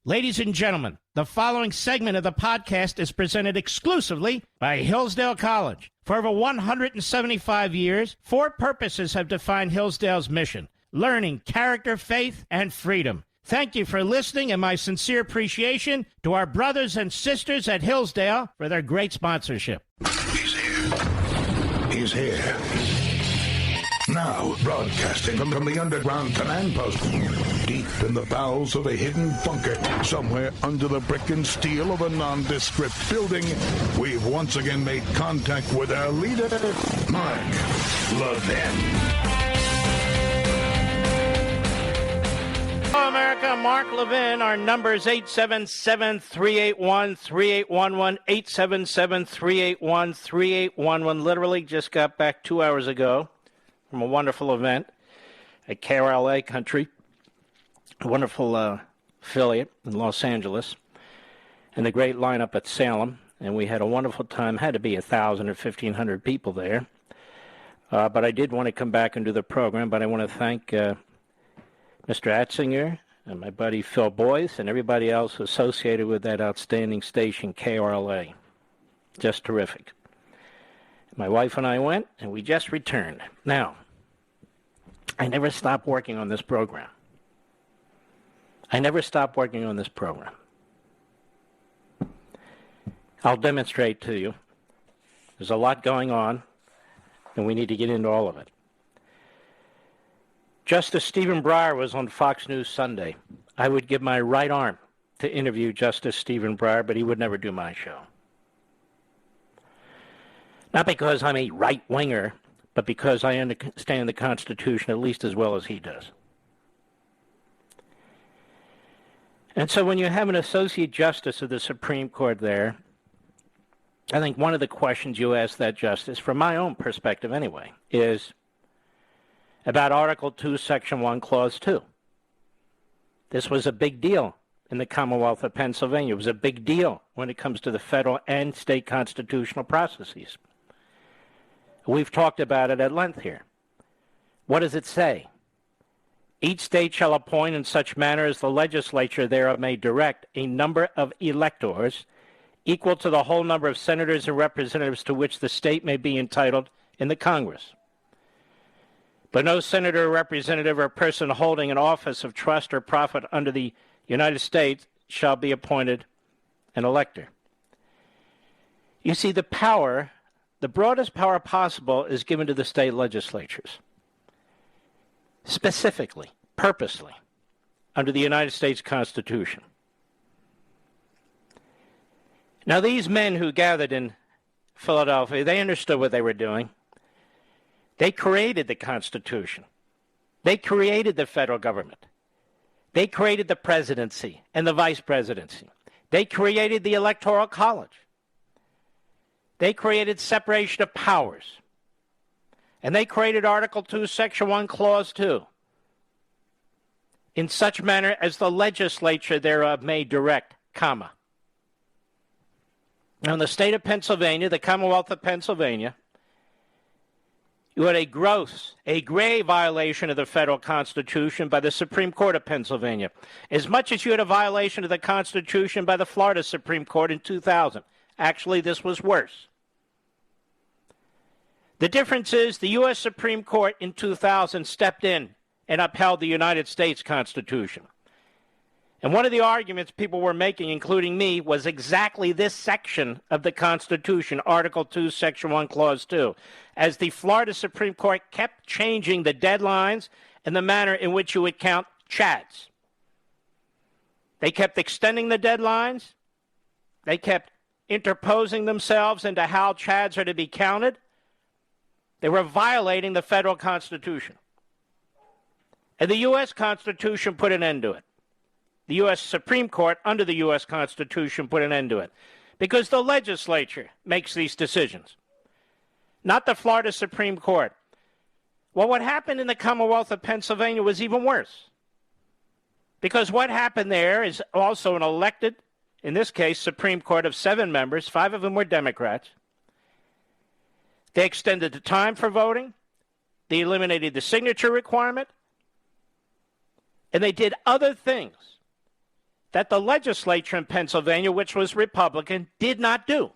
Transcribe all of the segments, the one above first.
Ladies and gentlemen, the following segment of the podcast is presented exclusively by Hillsdale College. For over 175 years, four purposes have defined Hillsdale's mission: learning, character, faith, and freedom. Thank you for listening, and my sincere appreciation to our brothers and sisters at Hillsdale for their great sponsorship. He's here. He's here. Now, broadcasting from the underground command post, deep in the bowels of a hidden bunker, somewhere under the brick and steel of a nondescript building, we've once again made contact with our leader, Mark Levin. Hello, America. Mark Levin. Our number is 877-381-3811, 877-381-3811. Literally just got back 2 hours ago from a wonderful event at KRLA Country, a wonderful affiliate in Los Angeles, and a great lineup at Salem. And we had a wonderful time. Had to be 1,000 or 1,500 people there. But I did want to come back and do the program. But I want to thank Mr. Atzinger and my buddy Phil Boyce and everybody else associated with that outstanding station, KRLA. Just terrific. My wife and I went, and we just returned. Now, I never stopped working on this program. I'll demonstrate to you. There's a lot going on, and we need to get into all of it. Justice Stephen Breyer was on Fox News Sunday. I would give my right arm to interview Justice Stephen Breyer, but he would never do my show. Not because I'm a right-winger, but because I understand the Constitution at least as well as he does. And so when you have an Associate Justice of the Supreme Court there, I think one of the questions you ask that justice, from my own perspective anyway, is about Article 2, Section 1, Clause 2. This was a big deal in the Commonwealth of Pennsylvania. It was a big deal when it comes to the federal and state constitutional processes. We've talked about it at length here. What does it say? Each state shall appoint in such manner as the legislature thereof may direct a number of electors equal to the whole number of senators and representatives to which the state may be entitled in the Congress. But no senator, representative, or person holding an office of trust or profit under the United States shall be appointed an elector. You see, the broadest power possible is given to the state legislatures, specifically, purposely, under the United States Constitution. Now, these men who gathered in Philadelphia, they understood what they were doing. They created the Constitution. They created the federal government. They created the presidency and the vice presidency. They created the Electoral College. They created separation of powers. And they created Article 2, Section 1, Clause 2. In such manner as the legislature thereof may direct, comma. Now, in the state of Pennsylvania, the Commonwealth of Pennsylvania, you had a grave violation of the federal Constitution by the Supreme Court of Pennsylvania, as much as you had a violation of the Constitution by the Florida Supreme Court in 2000. Actually, this was worse. The difference is the U.S. Supreme Court in 2000 stepped in and upheld the United States Constitution. And one of the arguments people were making, including me, was exactly this section of the Constitution, Article 2, Section 1, Clause 2, as the Florida Supreme Court kept changing the deadlines and the manner in which you would count chads. They kept extending the deadlines. They kept interposing themselves into how chads are to be counted. They were violating the federal Constitution. And the U.S. Constitution put an end to it. The U.S. Supreme Court, under the U.S. Constitution, put an end to it. Because the legislature makes these decisions, not the Florida Supreme Court. Well, what happened in the Commonwealth of Pennsylvania was even worse. Because what happened there is also an elected, in this case, Supreme Court of 7 members. 5 of them were Democrats. They extended the time for voting. They eliminated the signature requirement. And they did other things that the legislature in Pennsylvania, which was Republican, did not do.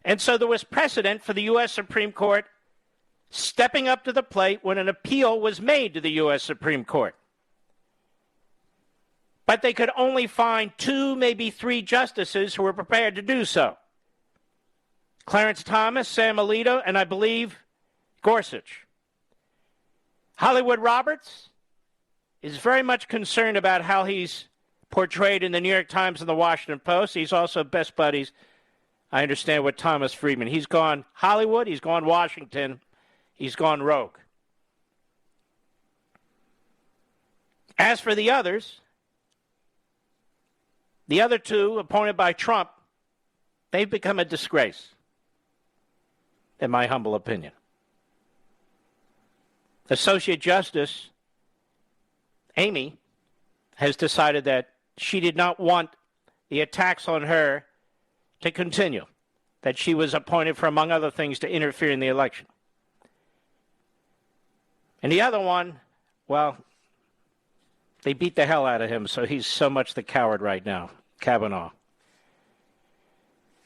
And so there was precedent for the U.S. Supreme Court stepping up to the plate when an appeal was made to the U.S. Supreme Court. But they could only find 2, maybe 3 justices who were prepared to do so. Clarence Thomas, Sam Alito, and I believe Gorsuch. Hollywood Roberts is very much concerned about how he's portrayed in the New York Times and the Washington Post. He's also best buddies, I understand, with Thomas Friedman. He's gone Hollywood, he's gone Washington, he's gone rogue. As for the others, the other 2 appointed by Trump, they've become a disgrace, in my humble opinion. Associate Justice Amy has decided that she did not want the attacks on her to continue, that she was appointed for, among other things, to interfere in the election. And the other one, well, they beat the hell out of him, so he's so much the coward right now, Kavanaugh.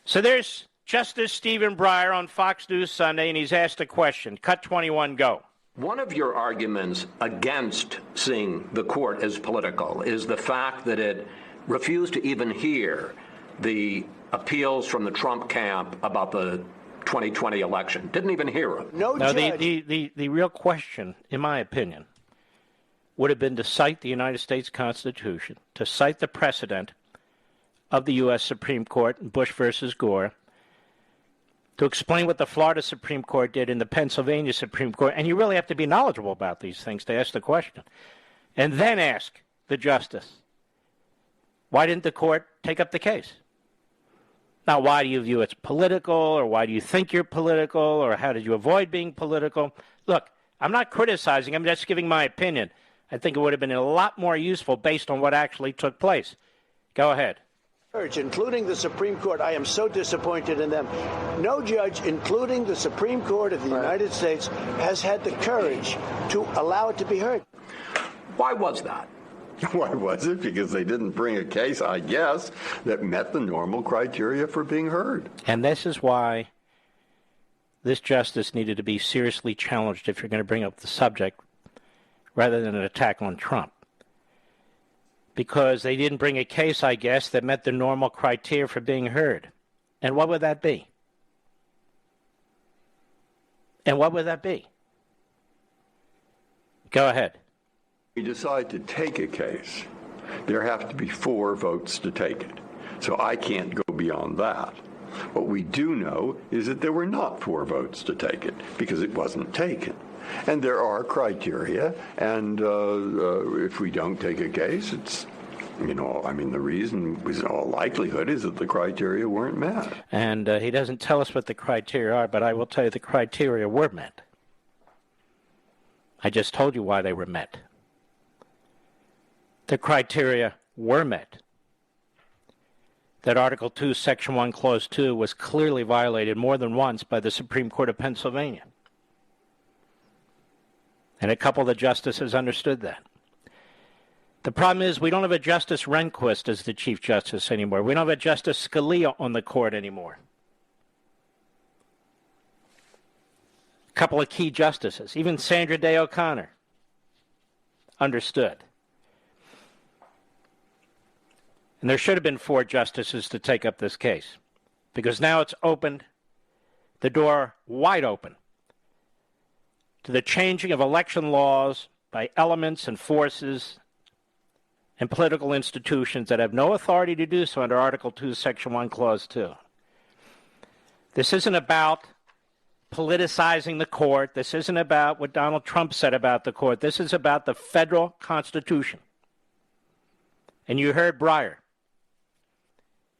So there's Justice Stephen Breyer on Fox News Sunday, and he's asked a question. Cut 21, go. One of your arguments against seeing the court as political is the fact that it refused to even hear the appeals from the Trump camp about the 2020 election. Didn't even hear them. No, the real question, in my opinion, would have been to cite the United States Constitution, to cite the precedent of the U.S. Supreme Court in Bush versus Gore, to explain what the Florida Supreme Court did in the Pennsylvania Supreme Court. And you really have to be knowledgeable about these things to ask the question. And then ask the justice, why didn't the court take up the case? Now, why do you view it's political, or why do you think you're political, or how did you avoid being political? Look, I'm not criticizing, I'm just giving my opinion. I think it would have been a lot more useful based on what actually took place. Go ahead. Including the Supreme Court, I am so disappointed in them. No judge, including the Supreme Court of the United States, has had the courage to allow it to be heard. Why was that? Why was it? Because they didn't bring a case, I guess, that met the normal criteria for being heard. And this is why this justice needed to be seriously challenged if you're going to bring up the subject rather than an attack on Trump. Because they didn't bring a case, I guess, that met the normal criteria for being heard. And what would that be? And what would that be? Go ahead. We decide to take a case. There have to be 4 votes to take it. So I can't go beyond that. What we do know is that there were not 4 votes to take it because it wasn't taken. And there are criteria, and if we don't take a case, it's, the reason, in all likelihood, is that the criteria weren't met. And he doesn't tell us what the criteria are, but I will tell you the criteria were met. I just told you why they were met. The criteria were met. That Article 2, Section 1, Clause 2 was clearly violated more than once by the Supreme Court of Pennsylvania. And a couple of the justices understood that. The problem is we don't have a Justice Rehnquist as the Chief Justice anymore. We don't have a Justice Scalia on the court anymore. A couple of key justices, even Sandra Day O'Connor, understood. And there should have been 4 justices to take up this case, because now it's opened the door wide open to the changing of election laws by elements and forces and political institutions that have no authority to do so under Article 2, Section 1, Clause 2. This isn't about politicizing the court. This isn't about what Donald Trump said about the court. This is about the federal Constitution. And you heard Breyer.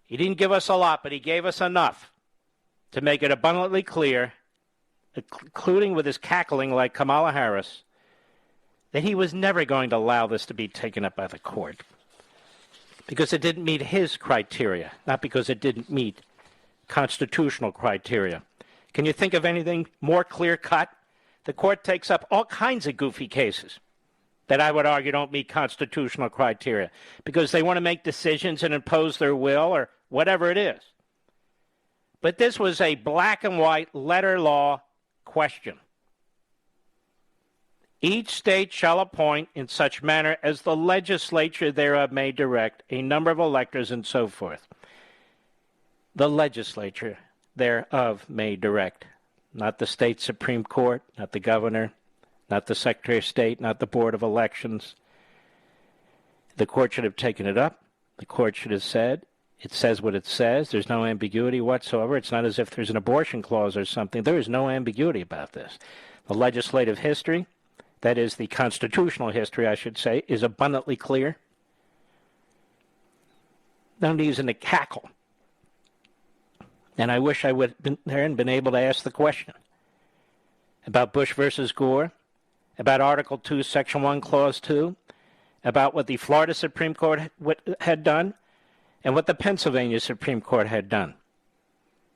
He didn't give us a lot, but he gave us enough to make it abundantly clear, including with his cackling like Kamala Harris, that he was never going to allow this to be taken up by the court because it didn't meet his criteria, not because it didn't meet constitutional criteria. Can you think of anything more clear-cut? The court takes up all kinds of goofy cases. that I would argue don't meet constitutional criteria because they want to make decisions and impose their will or whatever it is. But this was a black and white letter law question. Each state shall appoint in such manner as the legislature thereof may direct a number of electors and so forth. The legislature thereof may direct, not the state Supreme Court, not the governor, not the Secretary of State, not the Board of Elections. The court should have taken it up. The court should have said, it says what it says. There's no ambiguity whatsoever. It's not as if there's an abortion clause or something. There is no ambiguity about this. The legislative history, that is the constitutional history, I should say, is abundantly clear. No reason to cackle. And I wish I would have been there and been able to ask the question about Bush versus Gore, about Article 2, Section 1, Clause 2, about what the Florida Supreme Court had done, and what the Pennsylvania Supreme Court had done.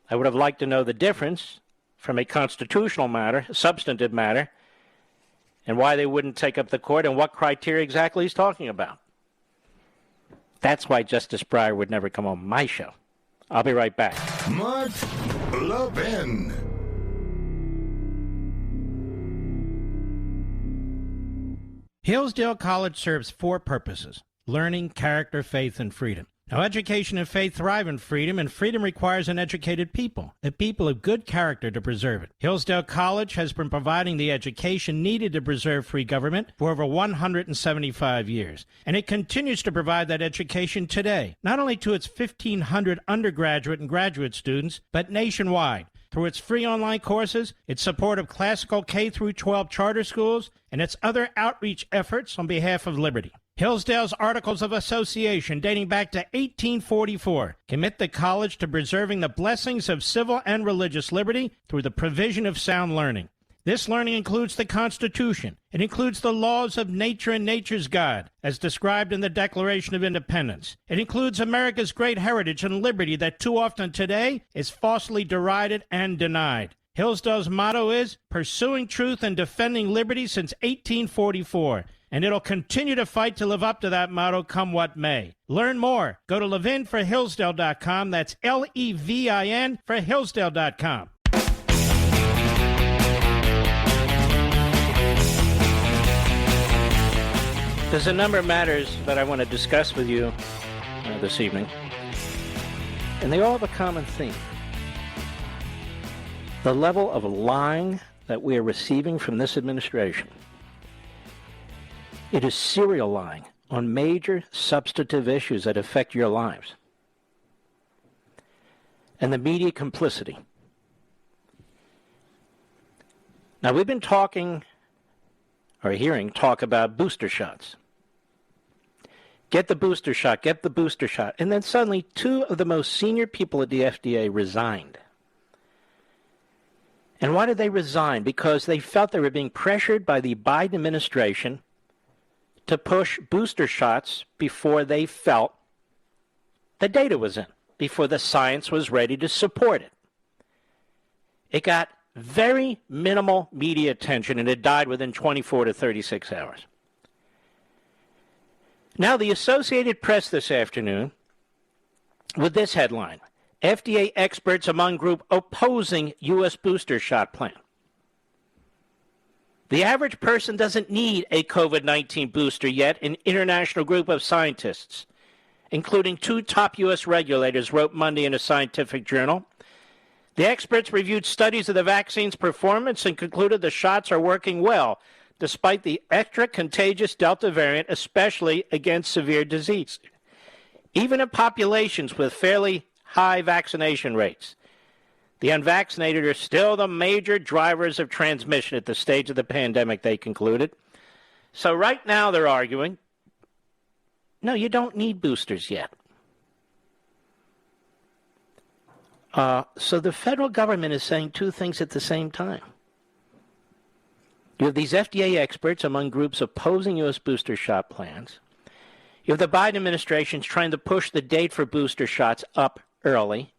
I would have liked to know the difference from a constitutional matter, a substantive matter, and why they wouldn't take up the court and what criteria exactly he's talking about. That's why Justice Breyer would never come on my show. I'll be right back. Mark Levin. Hillsdale College serves 4 purposes: learning, character, faith, and freedom. Now, education and faith thrive in freedom, and freedom requires an educated people, a people of good character to preserve it. Hillsdale College has been providing the education needed to preserve free government for over 175 years, and it continues to provide that education today, not only to its 1,500 undergraduate and graduate students, but nationwide, through its free online courses, its support of classical K-12 charter schools, and its other outreach efforts on behalf of liberty. Hillsdale's Articles of Association, dating back to 1844, commit the college to preserving the blessings of civil and religious liberty through the provision of sound learning. This learning includes the Constitution. It includes the laws of nature and nature's God, as described in the Declaration of Independence. It includes America's great heritage and liberty that too often today is falsely derided and denied. Hillsdale's motto is pursuing truth and defending liberty since 1844. And it'll continue to fight to live up to that motto, come what may. Learn more. Go to levinforhillsdale.com. That's Levin for Hillsdale.com. There's a number of matters that I want to discuss with you this evening, and they all have a common theme. The level of lying that we are receiving from this administration. It is serial lying on major substantive issues that affect your lives. And the media complicity. Now, we've been talking, or hearing talk about booster shots. Get the booster shot, get the booster shot. And then suddenly 2 of the most senior people at the FDA resigned. And why did they resign? Because they felt they were being pressured by the Biden administration to push booster shots before they felt the data was in, before the science was ready to support it. It got very minimal media attention, and it died within 24 to 36 hours. Now, the Associated Press this afternoon, with this headline, FDA experts among group opposing U.S. booster shot plan. The average person doesn't need a COVID-19 booster yet, an international group of scientists, including 2 top U.S. regulators, wrote Monday in a scientific journal. The experts reviewed studies of the vaccine's performance and concluded the shots are working well, despite the extra contagious Delta variant, especially against severe disease. Even in populations with fairly high vaccination rates, the unvaccinated are still the major drivers of transmission at this stage of the pandemic, they concluded. So right now they're arguing, no, you don't need boosters yet. So the federal government is saying 2 things at the same time. You have these FDA experts among groups opposing U.S. booster shot plans. You have the Biden administration trying to push the date for booster shots up early.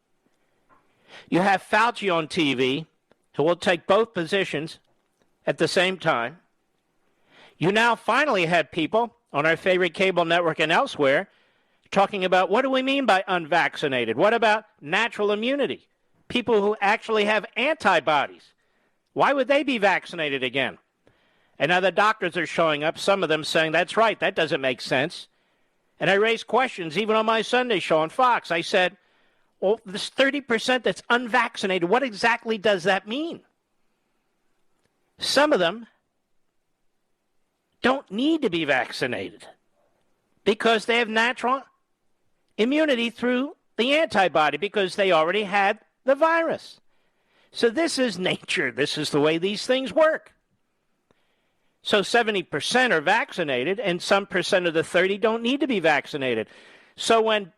You have Fauci on TV, who will take both positions at the same time. You now finally have people on our favorite cable network and elsewhere talking about what do we mean by unvaccinated? What about natural immunity? People who actually have antibodies. Why would they be vaccinated again? And now the doctors are showing up, some of them saying, that's right, that doesn't make sense. And I raised questions even on my Sunday show on Fox. I said, well, this 30% that's unvaccinated, what exactly does that mean? Some of them don't need to be vaccinated because they have natural immunity through the antibody because they already had the virus. So this is nature. This is the way these things work. So 70% are vaccinated, and some percent of the 30 don't need to be vaccinated. So when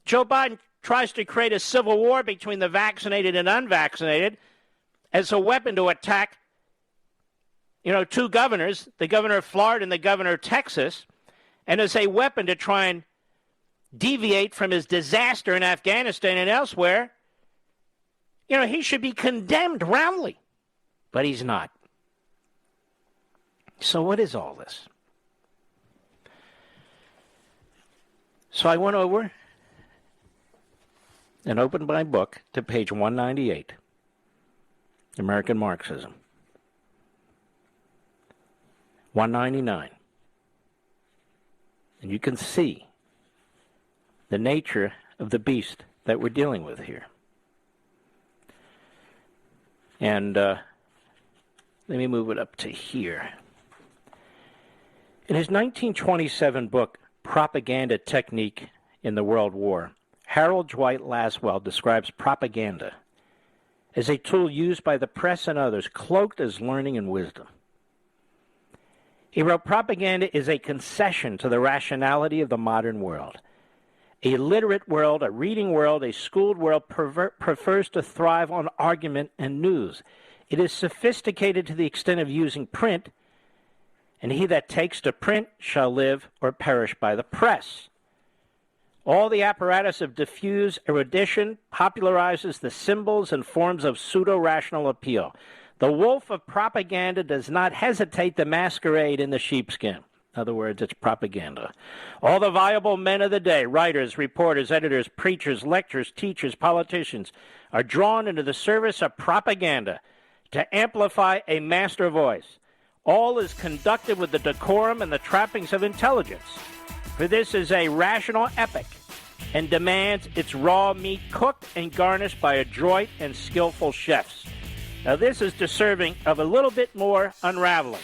Joe Biden tries to create a civil war between the vaccinated and unvaccinated as a weapon to attack, two governors, the governor of Florida and the governor of Texas, and as a weapon to try and deviate from his disaster in Afghanistan and elsewhere, he should be condemned roundly. But he's not. So what is all this? So I went over and opened my book to page 198, American Marxism. 199. And you can see the nature of the beast that we're dealing with here. And let me move it up to here. In his 1927 book, Propaganda Technique in the World War, Harold Dwight Laswell describes propaganda as a tool used by the press and others, cloaked as learning and wisdom. He wrote, propaganda is a concession to the rationality of the modern world. A literate world, a reading world, a schooled world prefers to thrive on argument and news. It is sophisticated to the extent of using print, and he that takes to print shall live or perish by the press. All the apparatus of diffuse erudition popularizes the symbols and forms of pseudo-rational appeal. The wolf of propaganda does not hesitate to masquerade in the sheepskin. In other words, it's propaganda. All the viable men of the day, writers, reporters, editors, preachers, lecturers, teachers, politicians, are drawn into the service of propaganda to amplify a master voice. All is conducted with the decorum and the trappings of intelligence. For this is a rational epic and demands its raw meat cooked and garnished by adroit and skillful chefs. Now this is deserving of a little bit more unraveling,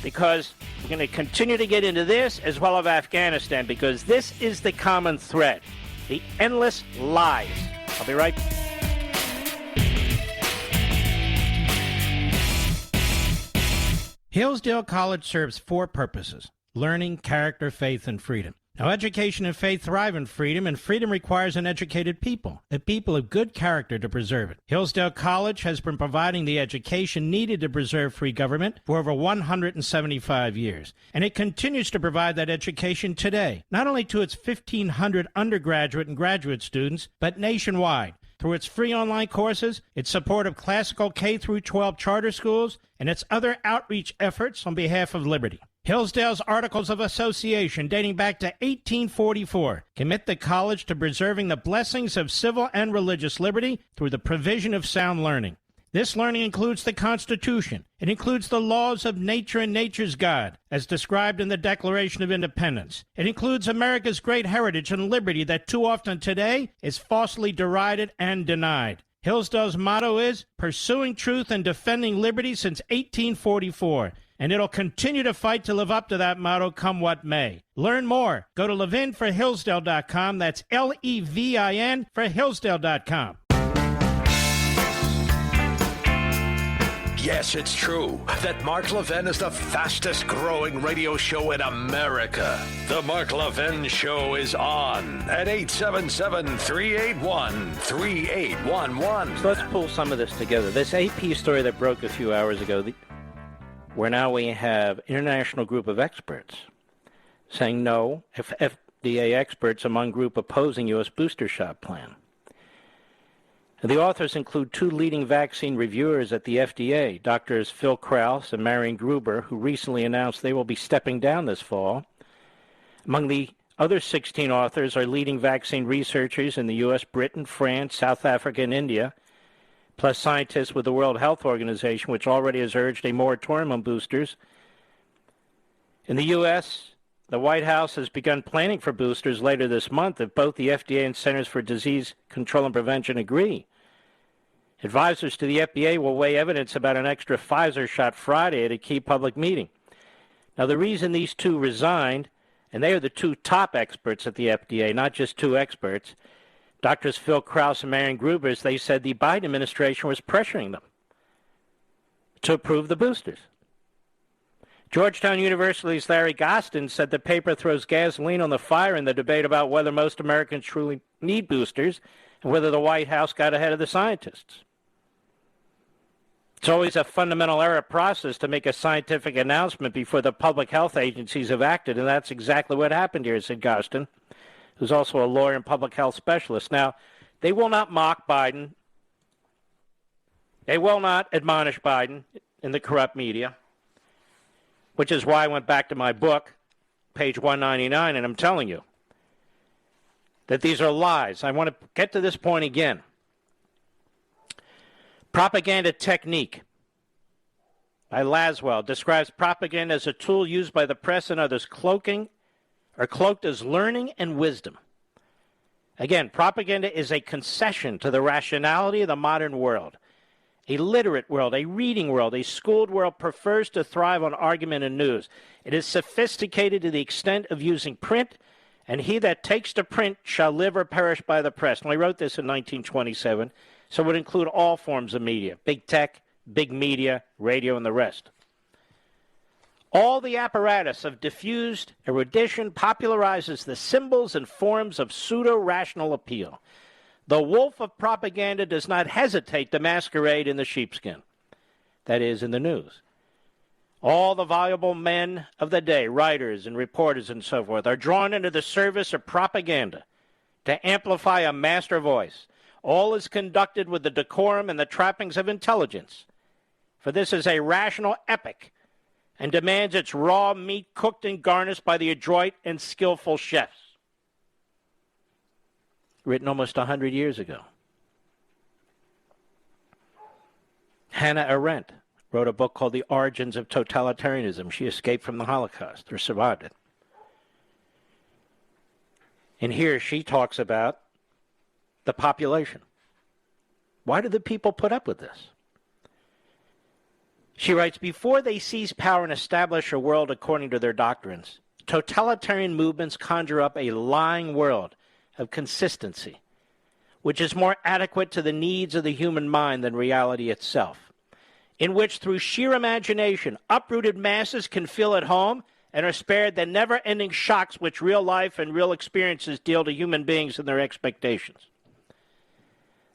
because we're going to continue to get into this as well as Afghanistan, because this is the common thread, the endless lies. I'll be right back. Hillsdale College serves four purposes: learning, character, faith, and freedom. Now, education and faith thrive in freedom, and freedom requires an educated people, a people of good character to preserve it. Hillsdale College has been providing the education needed to preserve free government for over 175 years, and it continues to provide that education today, not only to its 1,500 undergraduate and graduate students, but nationwide. Through its free online courses, its support of classical K-12 charter schools, and its other outreach efforts on behalf of liberty. Hillsdale's Articles of Association, dating back to 1844, commit the college to preserving the blessings of civil and religious liberty through the provision of sound learning. This learning includes the Constitution. It includes the laws of nature and nature's God, as described in the Declaration of Independence. It includes America's great heritage and liberty that too often today is falsely derided and denied. Hillsdale's motto is pursuing truth and defending liberty since 1844. And it'll continue to fight to live up to that motto, come what may. Learn more. Go to ləvin4hillsdale.com. That's L-E-V-I-N for Hillsdale.com. Yes, it's true that Mark Levin is the fastest growing radio show in America. The Mark Levin Show is on at 877-381-3811. So let's pull some of this together. This AP story that broke a few hours ago, where now we have an international group of experts saying no, FDA experts among group opposing U.S. booster shot plan. The authors include two leading vaccine reviewers at the FDA, Drs. Phil Krause and Marion Gruber, who recently announced they will be stepping down this fall. Among the other 16 authors are leading vaccine researchers in the U.S., Britain, France, South Africa, and India, plus scientists with the World Health Organization, which already has urged a moratorium on boosters. In the U.S., the White House has begun planning for boosters later this month if both the FDA and Centers for Disease Control and Prevention agree. Advisors to the FDA will weigh evidence about an extra Pfizer shot Friday at a key public meeting. Now, the reason these two resigned, and they are the two top experts at the FDA, not just two experts, Drs. Phil Krause and Marion Gruber, is they said the Biden administration was pressuring them to approve the boosters. Georgetown University's Larry Gostin said the paper throws gasoline on the fire in the debate about whether most Americans truly need boosters and whether the White House got ahead of the scientists. It's always a fundamental error process to make a scientific announcement before the public health agencies have acted, and that's exactly what happened here, said Gostin, who's also a lawyer and public health specialist. Now, they will not mock Biden. They will not admonish Biden in the corrupt media, which is why I went back to my book, page 199, and I'm telling you that these are lies. I want to get to this point again. Propaganda Technique by Laswell describes propaganda as a tool used by the press and others cloaked as learning and wisdom. Again, propaganda is a concession to the rationality of the modern world. A literate world, a reading world, a schooled world prefers to thrive on argument and news. It is sophisticated to the extent of using print, and he that takes to print shall live or perish by the press. Now, I wrote this in 1927, so it would include all forms of media, big tech, big media, radio, and the rest. All the apparatus of diffused erudition popularizes the symbols and forms of pseudo-rational appeal. The wolf of propaganda does not hesitate to masquerade in the sheepskin, that is, in the news. All the valuable men of the day, writers and reporters and so forth, are drawn into the service of propaganda to amplify a master voice. All is conducted with the decorum and the trappings of intelligence, for this is a rational epic and demands its raw meat cooked and garnished by the adroit and skillful chefs. Written almost 100 years ago. Hannah Arendt wrote a book called The Origins of Totalitarianism. She escaped from the Holocaust, or survived it. And here she talks about the population. Why do the people put up with this? She writes, before they seize power and establish a world according to their doctrines, totalitarian movements conjure up a lying world of consistency, which is more adequate to the needs of the human mind than reality itself, in which through sheer imagination, uprooted masses can feel at home and are spared the never-ending shocks which real life and real experiences deal to human beings and their expectations.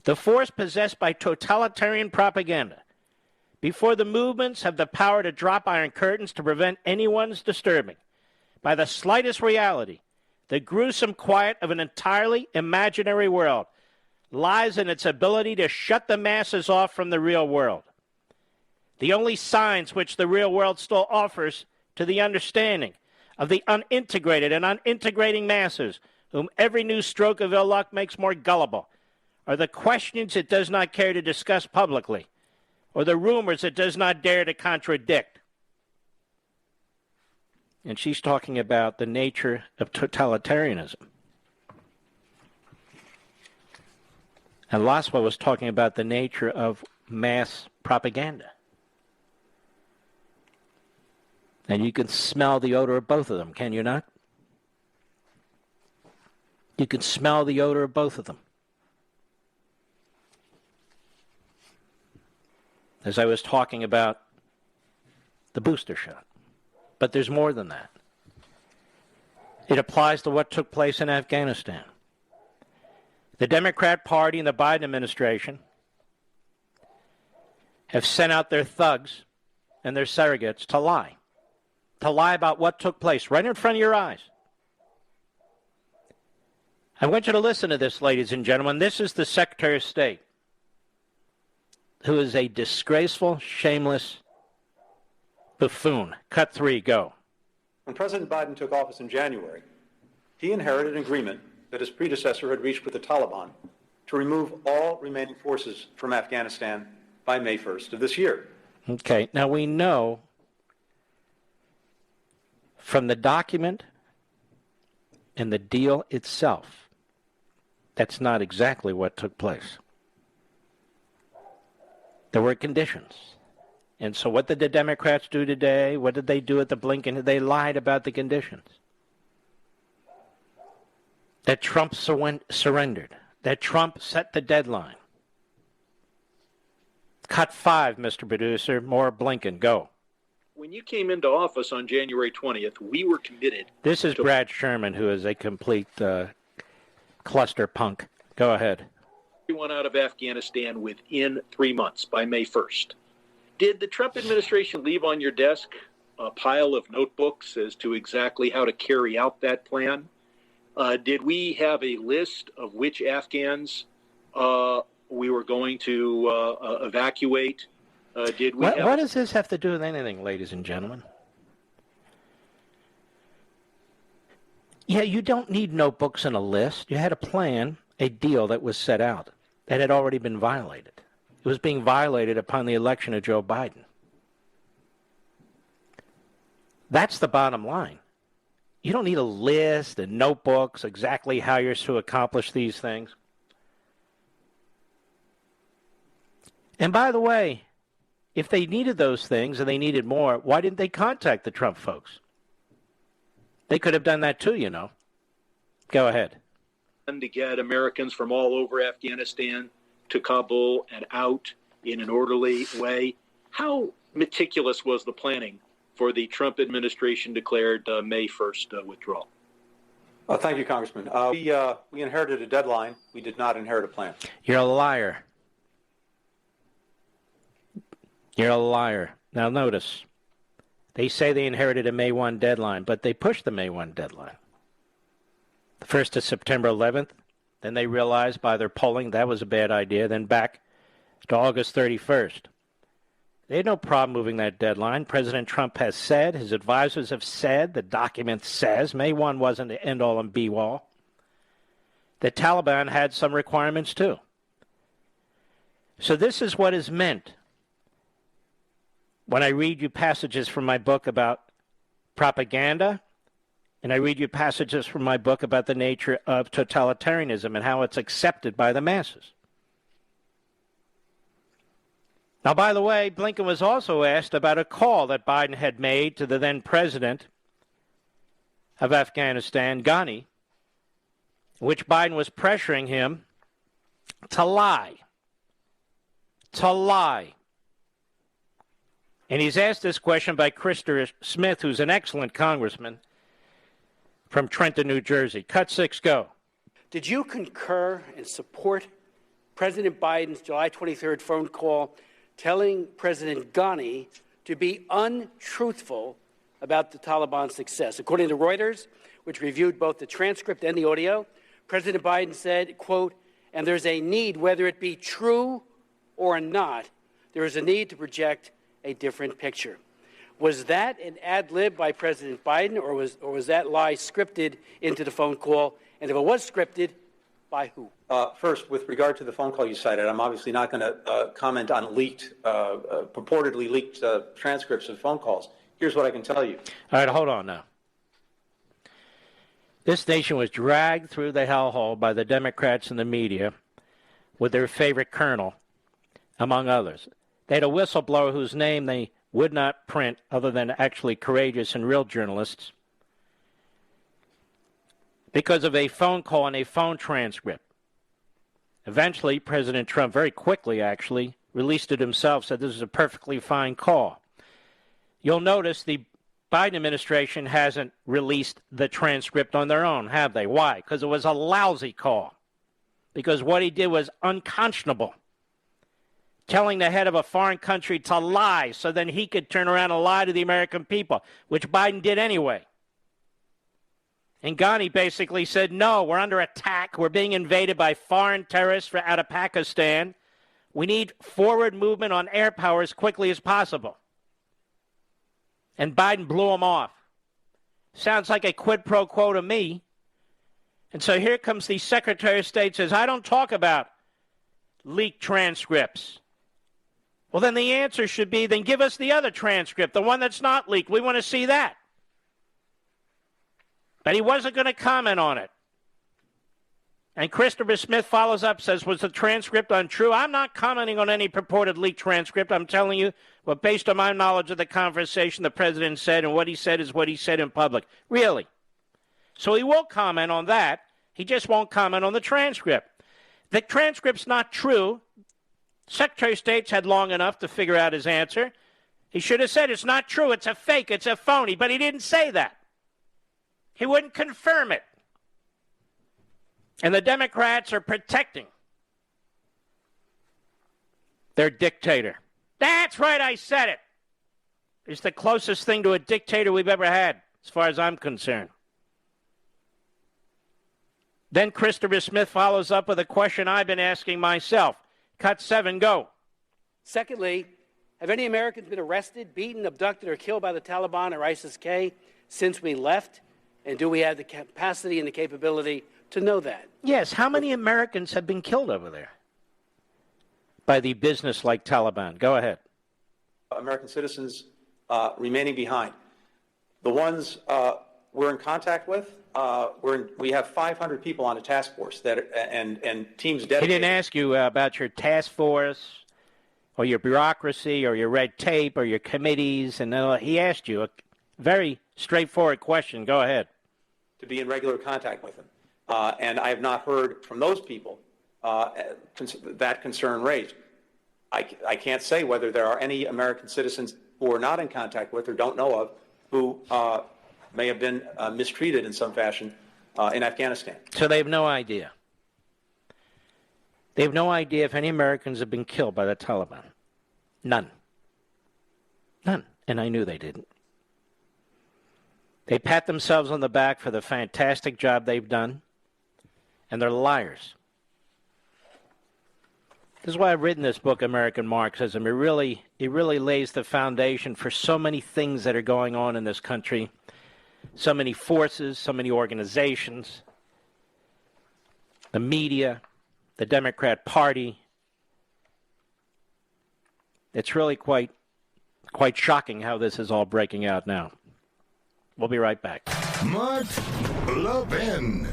The force possessed by totalitarian propaganda, before the movements have the power to drop iron curtains to prevent anyone's disturbing, by the slightest reality, the gruesome quiet of an entirely imaginary world lies in its ability to shut the masses off from the real world. The only signs which the real world still offers to the understanding of the unintegrated and unintegrating masses, whom every new stroke of ill luck makes more gullible, are the questions it does not care to discuss publicly, or the rumors it does not dare to contradict. And she's talking about the nature of totalitarianism. And Laswell was talking about the nature of mass propaganda. And you can smell the odor of both of them, can you not? You can smell the odor of both of them. As I was talking about the booster shot. But there's more than that. It applies to what took place in Afghanistan. The Democrat Party and the Biden administration have sent out their thugs and their surrogates to lie about what took place right in front of your eyes. I want you to listen to this, ladies and gentlemen. This is the Secretary of State who is a disgraceful, shameless buffoon. Cut 3, go. When President Biden took office in January, he inherited an agreement that his predecessor had reached with the Taliban to remove all remaining forces from Afghanistan by May 1st of this year. Okay, now we know from the document and the deal itself, that's not exactly what took place. There were conditions. And so what did the Democrats do today? What did they do at the Blinken? They lied about the conditions. That Trump surrendered. That Trump set the deadline. Cut 5, Mr. Producer. More Blinken. Go. When you came into office on January 20th, we were committed. This is Brad Sherman, who is a complete cluster punk. Go ahead. Everyone out of Afghanistan within 3 months by May 1st. Did the Trump administration leave on your desk a pile of notebooks as to exactly how to carry out that plan? Did we have a list of which Afghans we were going to evacuate? What does this have to do with anything, ladies and gentlemen? Yeah, you don't need notebooks and a list. You had a plan, a deal that was set out that had already been violated. It was being violated upon the election of Joe Biden. That's the bottom line. You don't need a list and notebooks, exactly how you're to accomplish these things. And by the way, if they needed those things and they needed more, why didn't they contact the Trump folks? They could have done that too, you know. Go ahead. To get Americans from all over Afghanistan to Kabul and out in an orderly way. How meticulous was the planning for the Trump administration declared May 1st withdrawal? Thank you, Congressman. We inherited a deadline. We did not inherit a plan. You're a liar. You're a liar. Now notice, they say they inherited a May 1 deadline, but they pushed the May 1 deadline. The first to September 11th. Then they realized by their polling that was a bad idea. Then back to August 31st. They had no problem moving that deadline. President Trump has said, his advisors have said, the document says, May 1 wasn't the end-all and be-all. The Taliban had some requirements too. So this is what is meant when I read you passages from my book about propaganda, and I read you passages from my book about the nature of totalitarianism and how it's accepted by the masses. Now, by the way, Blinken was also asked about a call that Biden had made to the then president of Afghanistan, Ghani, in which Biden was pressuring him to lie. To lie. And he's asked this question by Krista Smith, who's an excellent congressman from Trenton, New Jersey. Cut 6, go. Did you concur and support President Biden's July 23rd phone call telling President Ghani to be untruthful about the Taliban's success? According to Reuters, which reviewed both the transcript and the audio, President Biden said, quote, and there's a need, whether it be true or not, there is a need to project a different picture. Was that an ad lib by President Biden, or was that lie scripted into the phone call? And if it was scripted, by who? First, with regard to the phone call you cited, I'm obviously not going to comment on purportedly leaked transcripts of phone calls. Here's what I can tell you. All right, hold on now. This nation was dragged through the hellhole by the Democrats and the media with their favorite colonel, among others. They had a whistleblower whose name they would not print other than actually courageous and real journalists because of a phone call and a phone transcript. Eventually, President Trump very quickly actually released it himself, said this is a perfectly fine call. You'll notice the Biden administration hasn't released the transcript on their own, have they? Why? Because it was a lousy call. Because what he did was unconscionable. Telling the head of a foreign country to lie so then he could turn around and lie to the American people, which Biden did anyway. And Ghani basically said, no, we're under attack. We're being invaded by foreign terrorists out of Pakistan. We need forward movement on air power as quickly as possible. And Biden blew him off. Sounds like a quid pro quo to me. And so here comes the Secretary of State says, I don't talk about leaked transcripts. Well, then the answer should be, then give us the other transcript, the one that's not leaked. We want to see that. But he wasn't going to comment on it. And Christopher Smith follows up, says, was the transcript untrue? I'm not commenting on any purported leaked transcript. I'm telling you, well, based on my knowledge of the conversation the president said, and what he said is what he said in public. Really? So he will comment on that. He just won't comment on the transcript. The transcript's not true. Secretary of State's had long enough to figure out his answer. He should have said it's not true, it's a fake, it's a phony, but he didn't say that. He wouldn't confirm it. And the Democrats are protecting their dictator. That's right, I said it. It's the closest thing to a dictator we've ever had, as far as I'm concerned. Then Christopher Smith follows up with a question I've been asking myself. Cut 7, go. Secondly, have any Americans been arrested, beaten, abducted, or killed by the Taliban or ISIS-K since we left? And do we have the capacity and the capability to know that? Yes. How many Americans have been killed over there by the business-like Taliban? Go ahead. American citizens remaining behind. The ones we're in contact with, we have 500 people on a task force and teams dedicated. He didn't ask you about your task force or your bureaucracy or your red tape or your committees. And he asked you a very straightforward question. Go ahead. To be in regular contact with them. And I have not heard from those people that concern raised. I can't say whether there are any American citizens who are not in contact with or don't know of who may have been mistreated in some fashion in Afghanistan. So they have no idea. They have no idea if any Americans have been killed by the Taliban. None. None. And I knew they didn't. They pat themselves on the back for the fantastic job they've done, and they're liars. This is why I've written this book, American Marxism. It really lays the foundation for so many things that are going on in this country, so many forces, so many organizations, the media, the Democrat Party. It's really quite shocking how this is all breaking out now. We'll be right back. Mark Levin.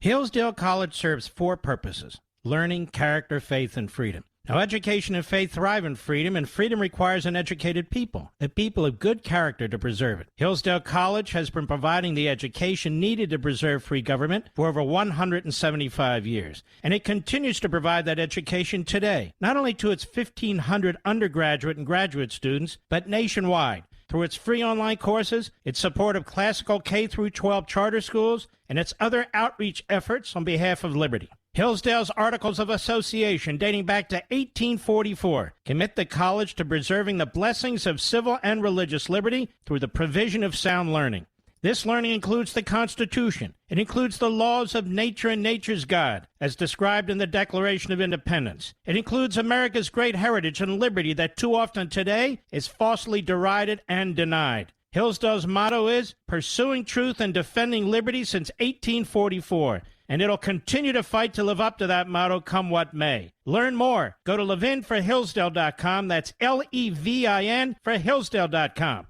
Hillsdale College serves 4 purposes: learning, character, faith, and freedom. Now, education and faith thrive in freedom, and freedom requires an educated people, a people of good character to preserve it. Hillsdale College has been providing the education needed to preserve free government for over 175 years, and it continues to provide that education today, not only to its 1,500 undergraduate and graduate students, but nationwide, through its free online courses, its support of classical K-12 charter schools, and its other outreach efforts on behalf of liberty. Hillsdale's Articles of Association, dating back to 1844, commit the college to preserving the blessings of civil and religious liberty through the provision of sound learning. This learning includes the Constitution. It includes the laws of nature and nature's God, as described in the Declaration of Independence. It includes America's great heritage and liberty that too often today is falsely derided and denied. Hillsdale's motto is pursuing truth and defending liberty since 1844. And it'll continue to fight to live up to that motto, come what may. Learn more. Go to levinforhillsdale.com. That's Levin for Hillsdale.com.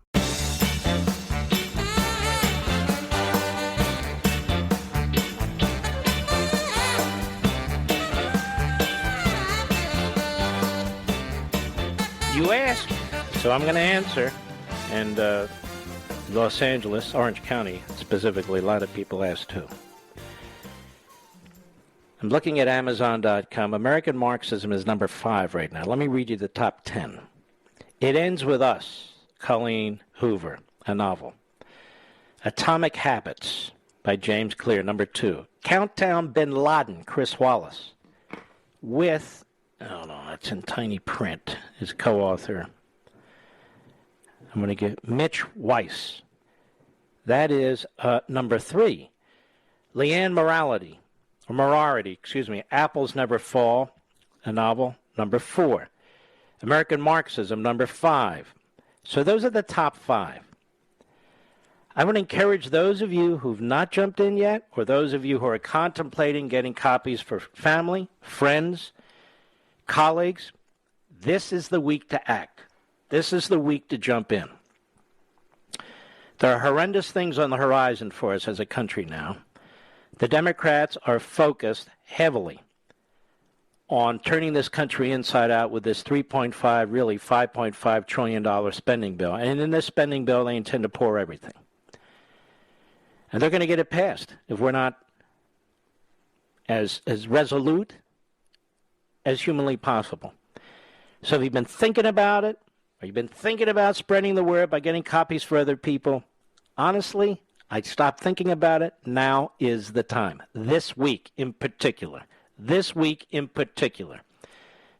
You asked, so I'm going to answer. And Los Angeles, Orange County specifically, a lot of people asked too. I'm looking at Amazon.com. American Marxism is number 5 right now. Let me read you the top 10. It Ends With Us, Colleen Hoover, a novel. Atomic Habits by James Clear, number 2. Countdown Bin Laden, Chris Wallace. With, oh no, it's in tiny print, his co-author. I'm going to get Mitch Weiss. That is number 3. Leanne Morality, Apples Never Fall, a novel, number 4. American Marxism, number 5. So those are the top 5. I would encourage those of you who've not jumped in yet, or those of you who are contemplating getting copies for family, friends, colleagues, this is the week to act. This is the week to jump in. There are horrendous things on the horizon for us as a country now. The Democrats are focused heavily on turning this country inside out with this $5.5 trillion spending bill. And in this spending bill, they intend to pour everything. And they're going to get it passed if we're not as resolute as humanly possible. So if you've been thinking about it, or you've been thinking about spreading the word by getting copies for other people, honestly, I'd stop thinking about it. Now is the time. This week in particular.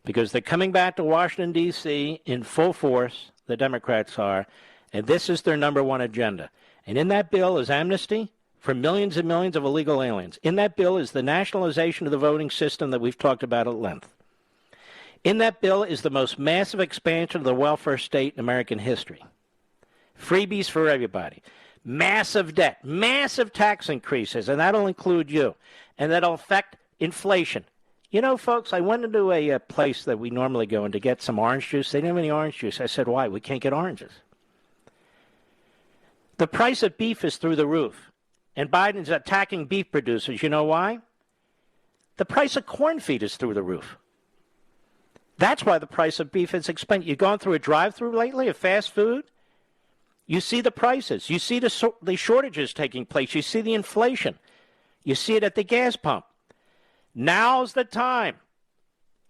Because they're coming back to Washington, D.C. in full force, the Democrats are, and this is their number one agenda. And in that bill is amnesty for millions and millions of illegal aliens. In that bill is the nationalization of the voting system that we've talked about at length. In that bill is the most massive expansion of the welfare state in American history. Freebies for everybody. Massive debt. Massive tax increases, and that'll include you. And that'll affect inflation. You know, folks, I went into a place that we normally go in to get some orange juice. They didn't have any orange juice. I said, why? We can't get oranges. The price of beef is through the roof, and Biden's attacking beef producers. You know why? The price of corn feed is through the roof. That's why the price of beef is expensive. You've gone through a drive-through lately of fast food? You see the prices. You see the shortages taking place. You see the inflation. You see it at the gas pump. Now's the time.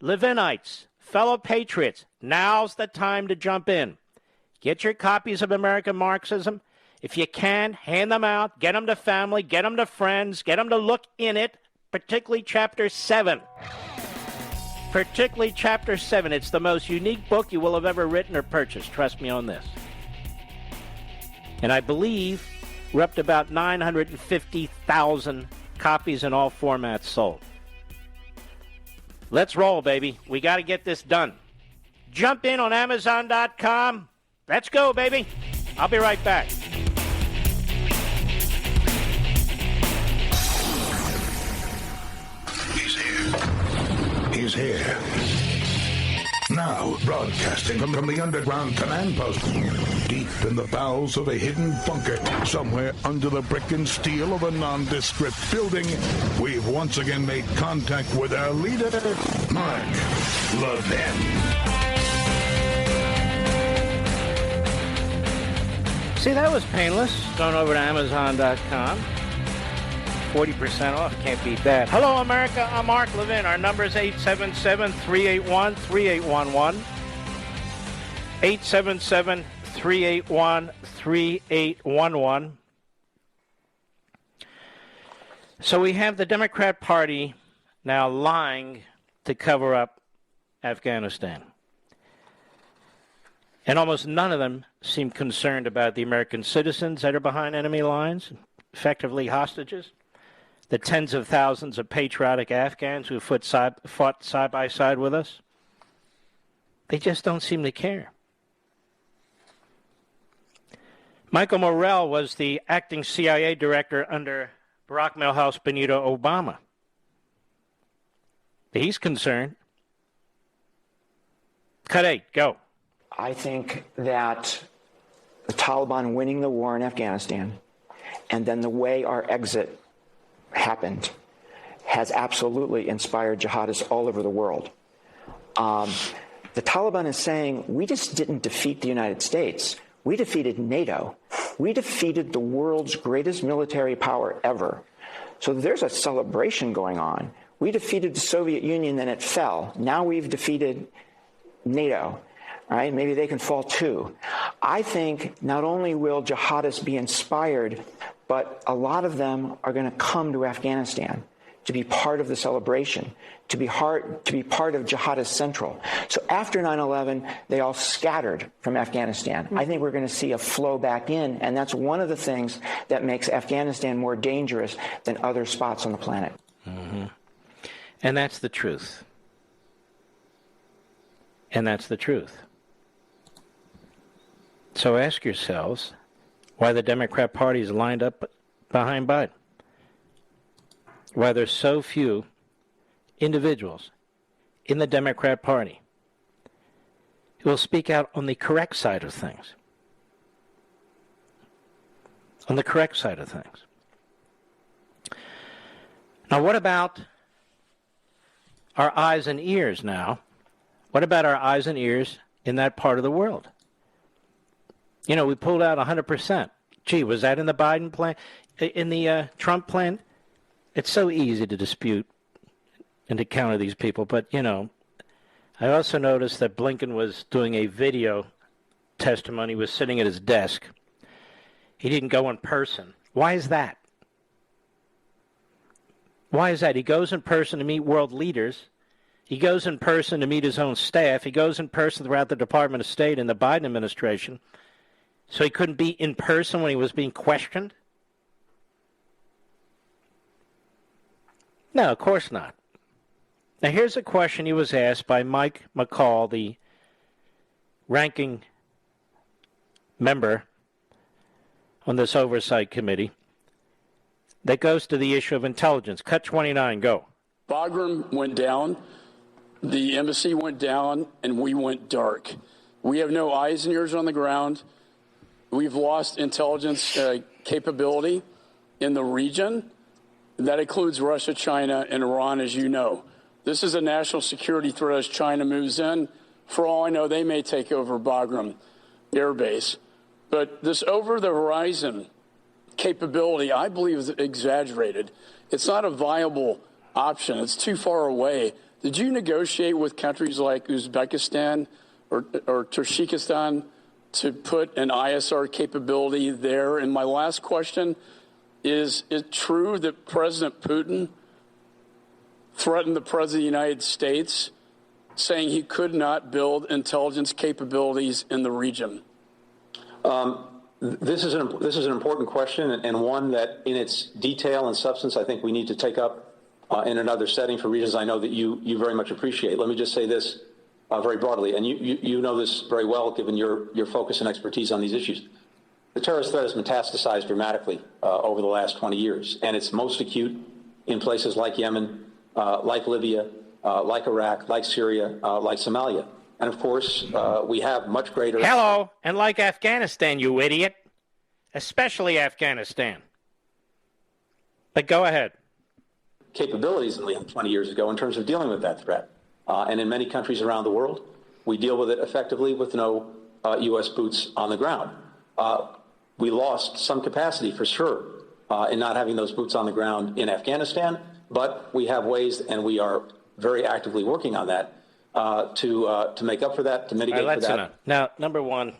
Levinites, fellow patriots, now's the time to jump in. Get your copies of American Marxism. If you can, hand them out. Get them to family. Get them to friends. Get them to look in it, particularly Chapter 7. Particularly Chapter 7. It's the most unique book you will have ever written or purchased. Trust me on this. And I believe we're up to about 950,000 copies in all formats sold. Let's roll, baby. We got to get this done. Jump in on Amazon.com. Let's go, baby. I'll be right back. He's here. Now, broadcasting from the underground command post, deep in the bowels of a hidden bunker, somewhere under the brick and steel of a nondescript building, we've once again made contact with our leader, Mark Levin. See, that was painless. Going over to Amazon.com. 40% off. Can't beat that. Hello, America. I'm Mark Levin. Our number is 877-381-3811. 877-381-3811. So we have the Democrat Party now lying to cover up Afghanistan. And almost none of them seem concerned about the American citizens that are behind enemy lines, effectively hostages. The tens of thousands of patriotic Afghans who fought side by side with us. They just don't seem to care. Michael Morrell was the acting CIA director under Barack Milhouse Benito Obama. He's concerned. Cut 8, go. I think that the Taliban winning the war in Afghanistan and then the way our exit happened has absolutely inspired jihadists all over the world. The Taliban is saying, we just didn't defeat the United States. We defeated NATO. We defeated the world's greatest military power ever. So there's a celebration going on. We defeated the Soviet Union, then it fell. Now we've defeated NATO. Right? Maybe they can fall too. I think not only will jihadists be inspired, but a lot of them are going to come to Afghanistan to be part of the celebration, to be part of Jihadist Central. So after 9/11, they all scattered from Afghanistan. I think we're going to see a flow back in, and that's one of the things that makes Afghanistan more dangerous than other spots on the planet. Mm-hmm. And that's the truth. And that's the truth. So ask yourselves why the Democrat Party is lined up behind Biden. Why there's so few individuals in the Democrat Party who will speak out on the correct side of things. On the correct side of things. Now, what about our eyes and ears now? What about our eyes and ears in that part of the world? You know, we pulled out 100%. Gee, was that in the Biden plan? In the Trump plan? It's so easy to dispute and to counter these people. But, you know, I also noticed that Blinken was doing a video testimony. He was sitting at his desk. He didn't go in person. Why is that? Why is that? He goes in person to meet world leaders. He goes in person to meet his own staff. He goes in person throughout the Department of State and the Biden administration. So he couldn't be in person when he was being questioned? No, of course not. Now, here's a question he was asked by Mike McCall, the ranking member on this oversight committee, that goes to the issue of intelligence. Cut 29, go. Bagram went down, the embassy went down, and we went dark. We have no eyes and ears on the ground. We've lost intelligence capability in the region. That includes Russia, China, and Iran, as you know. This is a national security threat as China moves in. For all I know, they may take over Bagram Air Base. But this over-the-horizon capability, I believe, is exaggerated. It's not a viable option. It's too far away. Did you negotiate with countries like Uzbekistan or Tajikistan to put an ISR capability there? And my last question, is it true that President Putin threatened the President of the United States, saying he could not build intelligence capabilities in the region? This is an important question, and one that in its detail and substance I think we need to take up in another setting for reasons I know that you very much appreciate. Let me just say this very broadly, and you know this very well given your focus and expertise on these issues. The terrorist threat has metastasized dramatically over the last 20 years, and it's most acute in places like Yemen, like Libya, like Iraq, like Syria, like Somalia. And, of course, we have much greater... Hello, and like Afghanistan, you idiot. Especially Afghanistan. But go ahead. ...capabilities than 20 years ago in terms of dealing with that threat. And in many countries around the world, we deal with it effectively with no U.S. boots on the ground. We lost some capacity, for sure, in not having those boots on the ground in Afghanistan, but we have ways, and we are very actively working on that, to make up for that, to mitigate for that. Enough. Now, number one,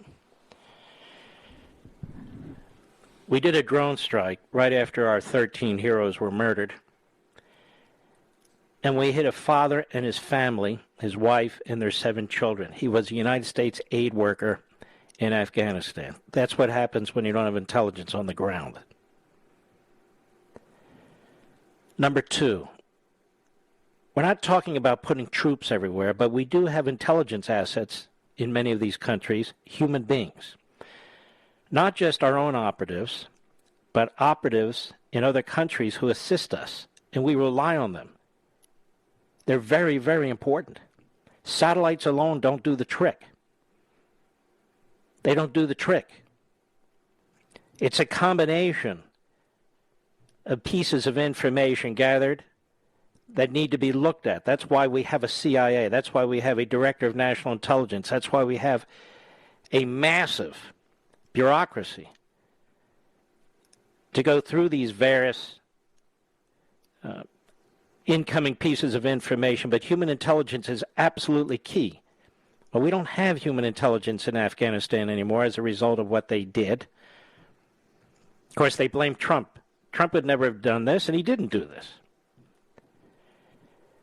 we did a drone strike right after our 13 heroes were murdered, and we hit a father and his family, his wife, and their 7 children. He was a United States aid worker in Afghanistan. That's what happens when you don't have intelligence on the ground. Number 2, we're not talking about putting troops everywhere, but we do have intelligence assets in many of these countries, human beings. Not just our own operatives, but operatives in other countries who assist us, and we rely on them. They're very, very important. Satellites alone don't do the trick. They don't do the trick. It's a combination of pieces of information gathered that need to be looked at. That's why we have a CIA. That's why we have a Director of National Intelligence. That's why we have a massive bureaucracy to go through these various incoming pieces of information. But human intelligence is absolutely key. But we don't have human intelligence in Afghanistan anymore as a result of what they did. Of course, they blame Trump. Trump would never have done this, and he didn't do this.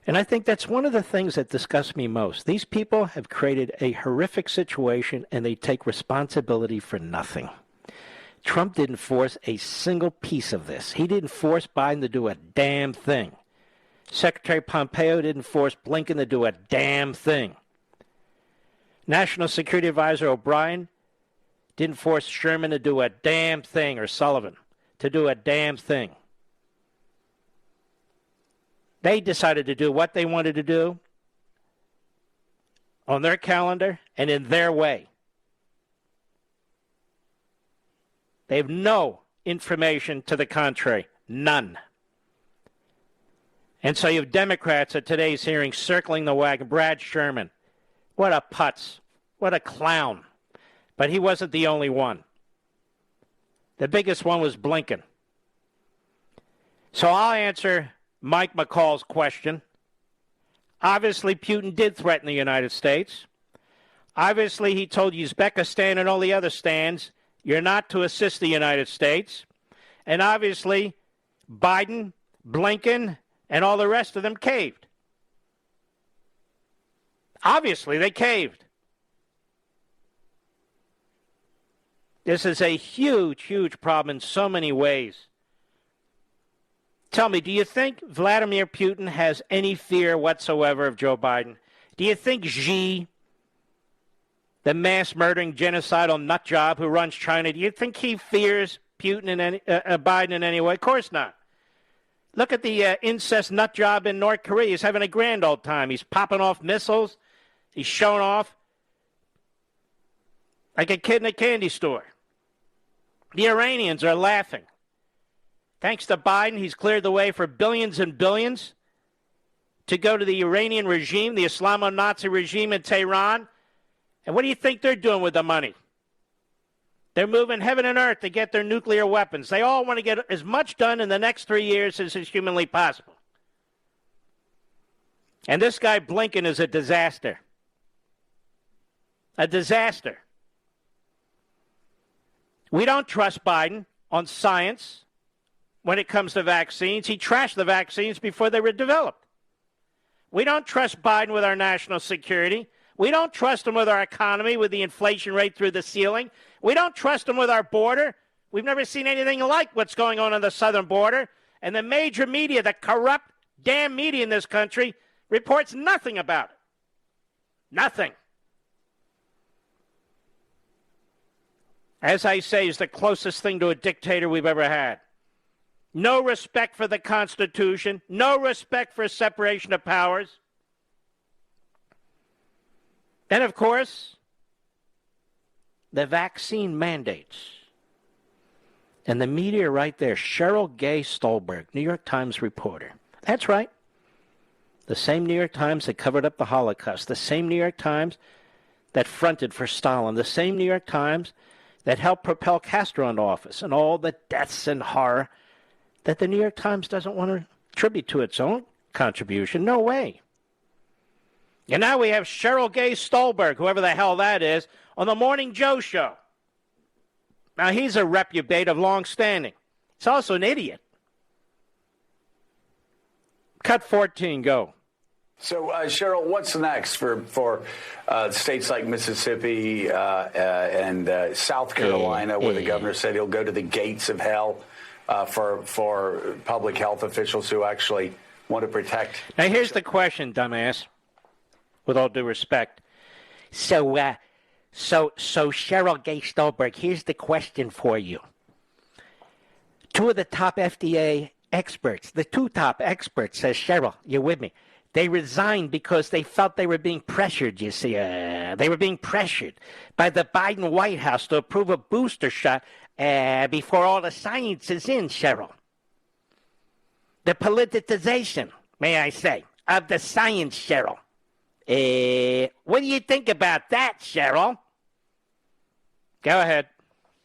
And I think that's one of the things that disgusts me most. These people have created a horrific situation, and they take responsibility for nothing. Trump didn't force a single piece of this. He didn't force Biden to do a damn thing. Secretary Pompeo didn't force Blinken to do a damn thing. National Security Advisor O'Brien didn't force Sherman to do a damn thing, or Sullivan to do a damn thing. They decided to do what they wanted to do on their calendar and in their way. They have no information to the contrary. None. And so you have Democrats at today's hearing circling the wagon. Brad Sherman. What a putz. What a clown. But he wasn't the only one. The biggest one was Blinken. So I'll answer Mike McCall's question. Obviously, Putin did threaten the United States. Obviously, he told Uzbekistan and all the other stands, you're not to assist the United States. And obviously, Biden, Blinken, and all the rest of them caved. Obviously, they caved. This is a huge, huge problem in so many ways. Tell me, do you think Vladimir Putin has any fear whatsoever of Joe Biden? Do you think Xi, the mass-murdering, genocidal nutjob who runs China, do you think he fears Putin and Biden in any way? Of course not. Look at the incest nutjob in North Korea. He's having a grand old time. He's popping off missiles. He's showing off like a kid in a candy store. The Iranians are laughing. Thanks to Biden, he's cleared the way for billions and billions to go to the Iranian regime, the Islamo-Nazi regime in Tehran. And what do you think they're doing with the money? They're moving heaven and earth to get their nuclear weapons. They all want to get as much done in the next 3 years as is humanly possible. And this guy Blinken is a disaster. A disaster. We don't trust Biden on science. When it comes to vaccines, he trashed the vaccines before they were developed. We don't trust Biden with our national security. We don't trust him with our economy, with the inflation rate through the ceiling. We don't trust him with our border. We've never seen anything like what's going on the southern border. And the major media, the corrupt damn media in this country, reports nothing about it. Nothing. As I say, is the closest thing to a dictator we've ever had. No respect for the Constitution. No respect for separation of powers. And, of course, the vaccine mandates. And the media right there, Cheryl Gay Stolberg, New York Times reporter. That's right. The same New York Times that covered up the Holocaust. The same New York Times that fronted for Stalin. The same New York Times that helped propel Castro into office. And all the deaths and horror that the New York Times doesn't want to attribute to its own contribution. No way. And now we have Cheryl Gay Stolberg, whoever the hell that is, on the Morning Joe show. Now, he's a reprobate of long standing. He's also an idiot. Cut 14, go. So, Cheryl, what's next for states like Mississippi and South Carolina, where the governor said he'll go to the gates of hell for public health officials who actually want to protect? Now, here's the question, dumbass, with all due respect. So Cheryl Gay Stolberg, here's the question for you. Two of the top FDA experts, the two top experts, says Cheryl, you're with me. They resigned because they felt they were being pressured, you see. They were being pressured by the Biden White House to approve a booster shot before all the science is in, Cheryl. The politicization, may I say, of the science, Cheryl. What do you think about that, Cheryl? Go ahead.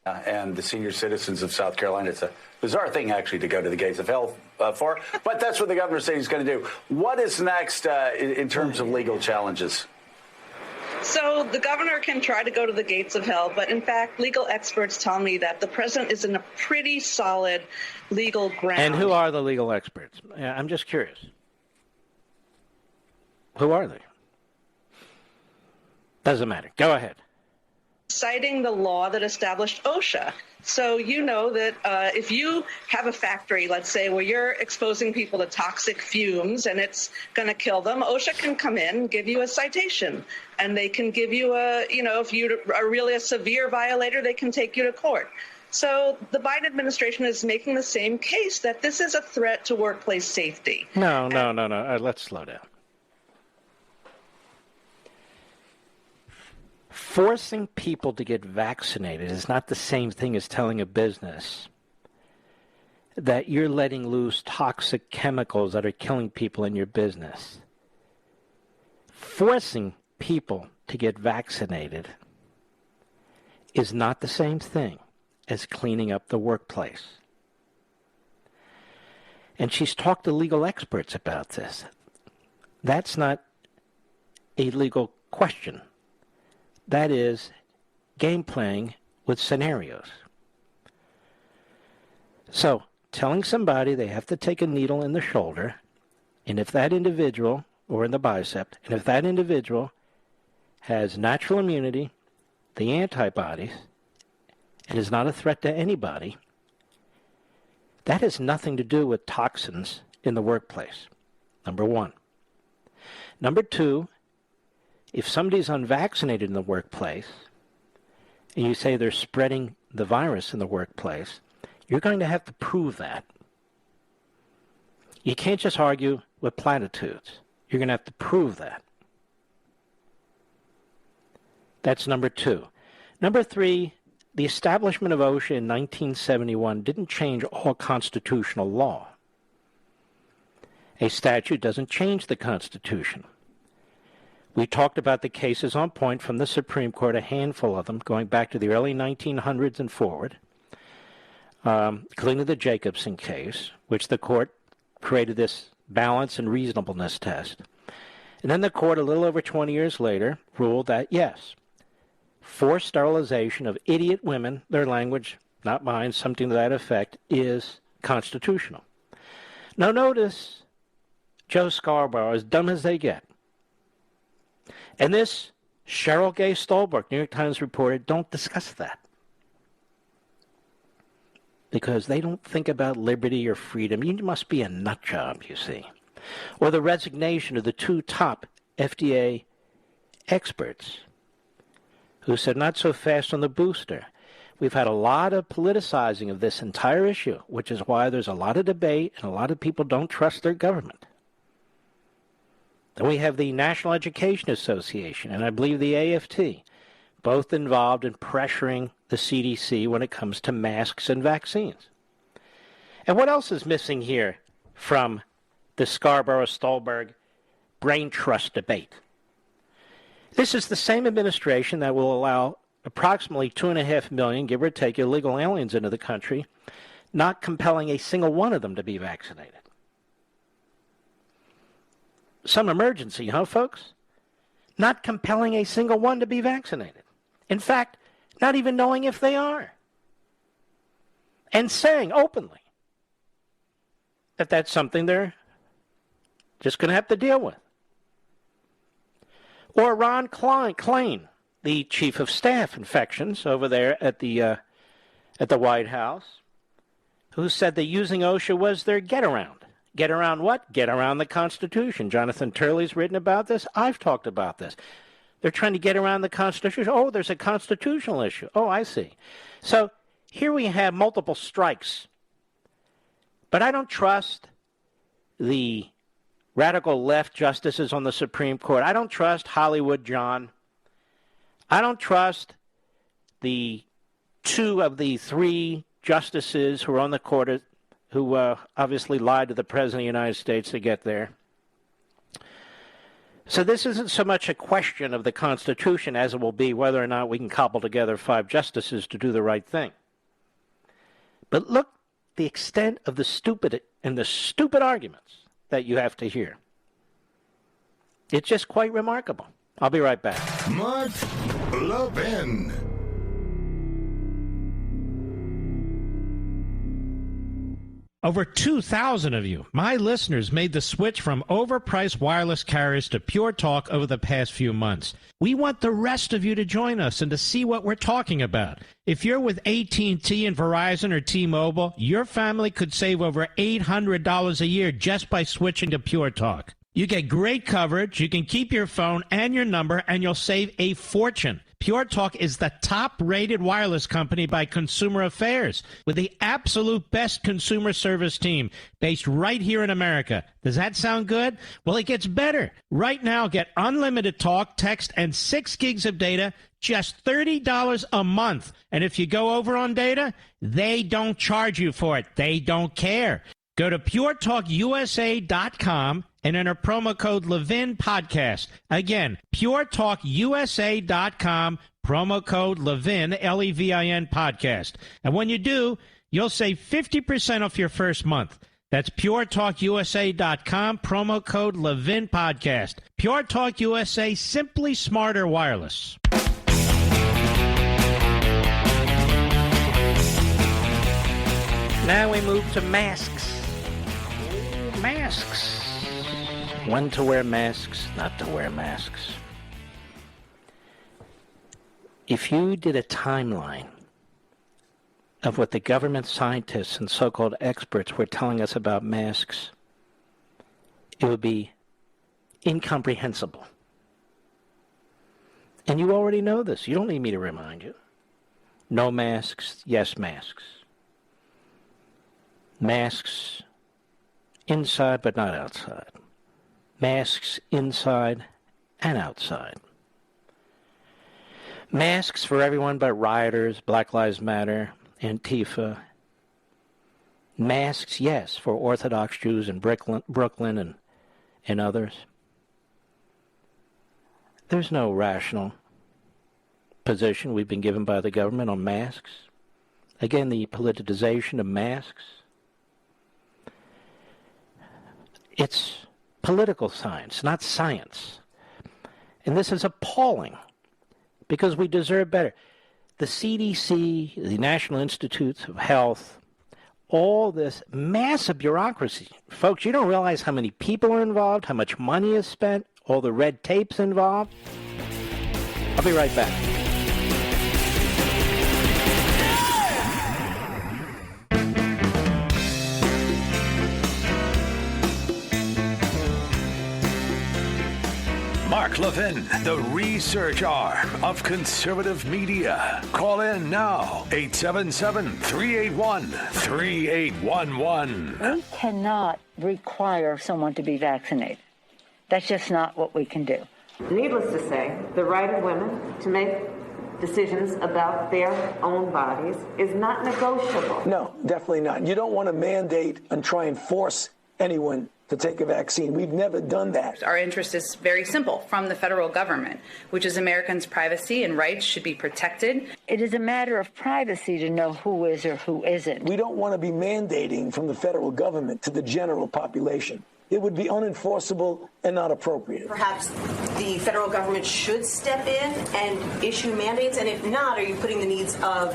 And the senior citizens of South Carolina, it's a bizarre thing, actually, to go to the gates of hell for. But that's what the governor said he's going to do. What is next in terms of legal challenges? So the governor can try to go to the gates of hell, but in fact, legal experts tell me that the president is in a pretty solid legal ground. And who are the legal experts? I'm just curious. Who are they? Doesn't matter. Go ahead. Citing the law that established OSHA. So you know that if you have a factory, let's say, where you're exposing people to toxic fumes and it's going to kill them, OSHA can come in and give you a citation. And they can give you if you are really a severe violator, they can take you to court. So the Biden administration is making the same case that this is a threat to workplace safety. No. Let's slow down. Forcing people to get vaccinated is not the same thing as telling a business that you're letting loose toxic chemicals that are killing people in your business. Forcing people to get vaccinated is not the same thing as cleaning up the workplace. And she's talked to legal experts about this. That's not a legal question. That is game playing with scenarios. So, telling somebody they have to take a needle in the shoulder, and if that individual, or in the bicep, and if that individual has natural immunity, the antibodies, and is not a threat to anybody, that has nothing to do with toxins in the workplace, number one. Number two, if somebody's unvaccinated in the workplace, and you say they're spreading the virus in the workplace, you're going to have to prove that. You can't just argue with platitudes. You're going to have to prove that. That's number two. Number three, the establishment of OSHA in 1971 didn't change all constitutional law. A statute doesn't change the Constitution. We talked about the cases on point from the Supreme Court, a handful of them, going back to the early 1900s and forward, including the Jacobson case, which the court created this balance and reasonableness test. And then the court, a little over 20 years later, ruled that, yes, forced sterilization of idiot women, their language, not mine, something to that effect, is constitutional. Now notice Joe Scarborough, as dumb as they get. And this Cheryl Gay Stolberg, New York Times reported, don't discuss that. Because they don't think about liberty or freedom. You must be a nut job, you see. Or the resignation of the two top FDA experts who said not so fast on the booster. We've had a lot of politicizing of this entire issue, which is why there's a lot of debate and a lot of people don't trust their government. Then we have the National Education Association, and I believe the AFT, both involved in pressuring the CDC when it comes to masks and vaccines. And what else is missing here from the Scarborough-Stolberg brain trust debate? This is the same administration that will allow approximately 2.5 million, give or take, illegal aliens into the country, not compelling a single one of them to be vaccinated. Some emergency, huh, folks? Not compelling a single one to be vaccinated. In fact, not even knowing if they are. And saying openly that that's something they're just going to have to deal with. Or Ron Klain, the chief of staff infections over there at the White House, who said that using OSHA was their get-around. Get around what? Get around the Constitution. Jonathan Turley's written about this. I've talked about this. They're trying to get around the Constitution. Oh, there's a constitutional issue. Oh, I see. So here we have multiple strikes. But I don't trust the radical left justices on the Supreme Court. I don't trust Hollywood John. I don't trust the 2 of the 3 justices who are on the court who obviously lied to the President of the United States to get there. So this isn't so much a question of the Constitution as it will be whether or not we can cobble together 5 justices to do the right thing. But look the extent of the stupid arguments that you have to hear. It's just quite remarkable. I'll be right back. Mark Levin. Over 2,000 of you, my listeners, made the switch from overpriced wireless carriers to Pure Talk over the past few months. We want the rest of you to join us and to see what we're talking about. If you're with AT&T and Verizon or T-Mobile, your family could save over $800 a year just by switching to Pure Talk. You get great coverage, you can keep your phone and your number, and you'll save a fortune. Pure Talk is the top-rated wireless company by Consumer Affairs with the absolute best consumer service team based right here in America. Does that sound good? Well, it gets better. Right now, get unlimited talk, text, and 6 gigs of data, just $30 a month. And if you go over on data, they don't charge you for it. They don't care. Go to puretalkusa.com and enter promo code Levin Podcast. Again, puretalkusa.com, promo code Levin, Levin Podcast. And when you do, you'll save 50% off your first month. That's puretalkusa.com, promo code Levin Podcast. Pure Talk USA, simply smarter wireless. Now we move to masks. Masks. When to wear masks, not to wear masks. If you did a timeline of what the government scientists and so-called experts were telling us about masks, it would be incomprehensible. And you already know this. You don't need me to remind you. No masks, yes masks. Masks inside but not outside. Masks inside and outside. Masks for everyone but rioters, Black Lives Matter, Antifa. Masks, yes, for Orthodox Jews in Brooklyn and others. There's no rational position we've been given by the government on masks. Again, the politicization of masks. It's political science, not science. And this is appalling because we deserve better. The CDC, the National Institutes of Health, all this massive bureaucracy. Folks, you don't realize how many people are involved, how much money is spent, all the red tape's involved. I'll be right back. Mark Levin, the research arm of conservative media. Call in now, 877-381-3811. We cannot require someone to be vaccinated. That's just not what we can do. Needless to say, the right of women to make decisions about their own bodies is not negotiable. No, definitely not. You don't want to mandate and try and force anyone to take a vaccine. We've never done that. Our interest is very simple from the federal government, which is Americans' privacy and rights should be protected. It is a matter of privacy to know who is or who isn't. We don't want to be mandating from the federal government to the general population. It would be unenforceable and not appropriate. Perhaps the federal government should step in and issue mandates, and if not, are you putting the needs of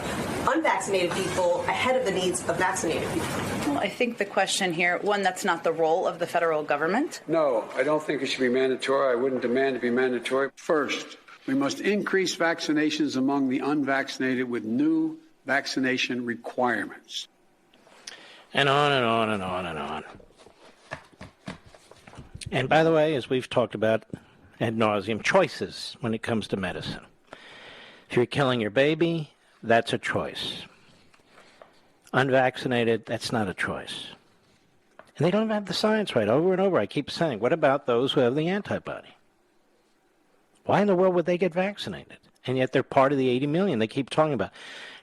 unvaccinated people ahead of the needs of vaccinated people? Well, I think the question here, one, that's not the role of the federal government. No, I don't think it should be mandatory. I wouldn't demand it be mandatory. First, we must increase vaccinations among the unvaccinated with new vaccination requirements. And on and on and on and on. And by the way, as we've talked about ad nauseum, choices when it comes to medicine. If you're killing your baby, that's a choice. Unvaccinated, that's not a choice. And they don't have the science right. Over and over, I keep saying, what about those who have the antibody? Why in the world would they get vaccinated? And yet they're part of the 80 million they keep talking about.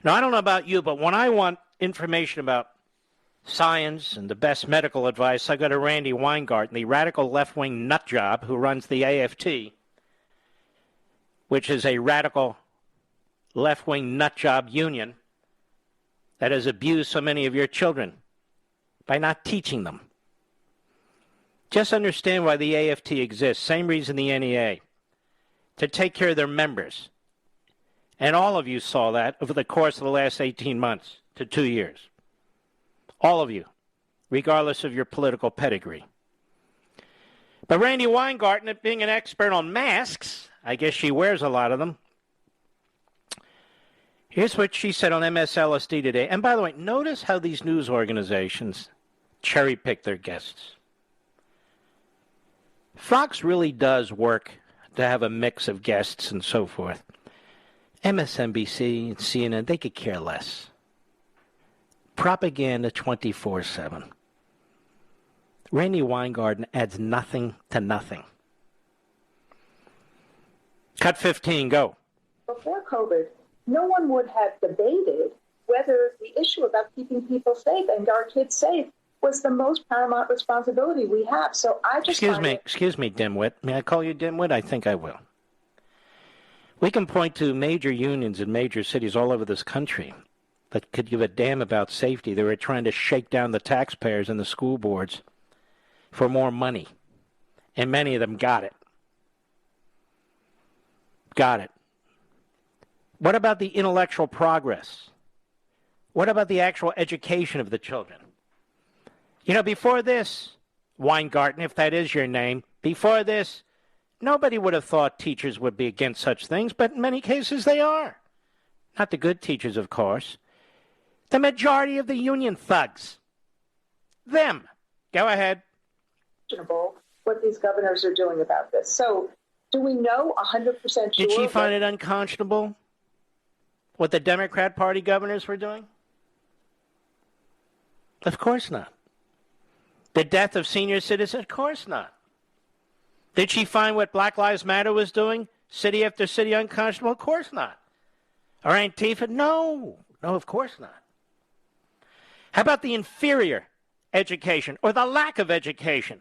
Now, I don't know about you, but when I want information about science and the best medical advice, I go to Randy Weingarten, the radical left-wing nutjob who runs the AFT, which is a radical left-wing nutjob union that has abused so many of your children by not teaching them. Just understand why the AFT exists. Same reason the NEA. To take care of their members. And all of you saw that over the course of the last 18 months to 2 years. All of you. regardless of your political pedigree. But Randi Weingarten, being an expert on masks, I guess she wears a lot of them. Here's what she said on MSLSD today. And by the way, notice how these news organizations cherry-pick their guests. Fox really does work to have a mix of guests and so forth. MSNBC and CNN, they could care less. Propaganda 24/7. Randi Weingarten adds nothing to nothing. Cut 15, go. Before COVID, no one would have debated whether the issue about keeping people safe and our kids safe was the most paramount responsibility we have. So I just Excuse me, dimwit. May I call you dimwit? I think I will. We can point to major unions in major cities all over this country that could give a damn about safety. They were trying to shake down the taxpayers and the school boards for more money. And many of them got it. Got it. What about the intellectual progress? What about the actual education of the children? You know, before this, Weingarten, if that is your name, before this, nobody would have thought teachers would be against such things, but in many cases they are. Not the good teachers, of course. The majority of the union thugs. Them. Go ahead. What these governors are doing about this. So do we know 100% sure? Did she find it unconscionable what the Democrat Party governors were doing? Of course not. The death of senior citizens? Of course not. Did she find what Black Lives Matter was doing, city after city, unconscionable? Of course not. Or Antifa? No. No, of course not. How about the inferior education or the lack of education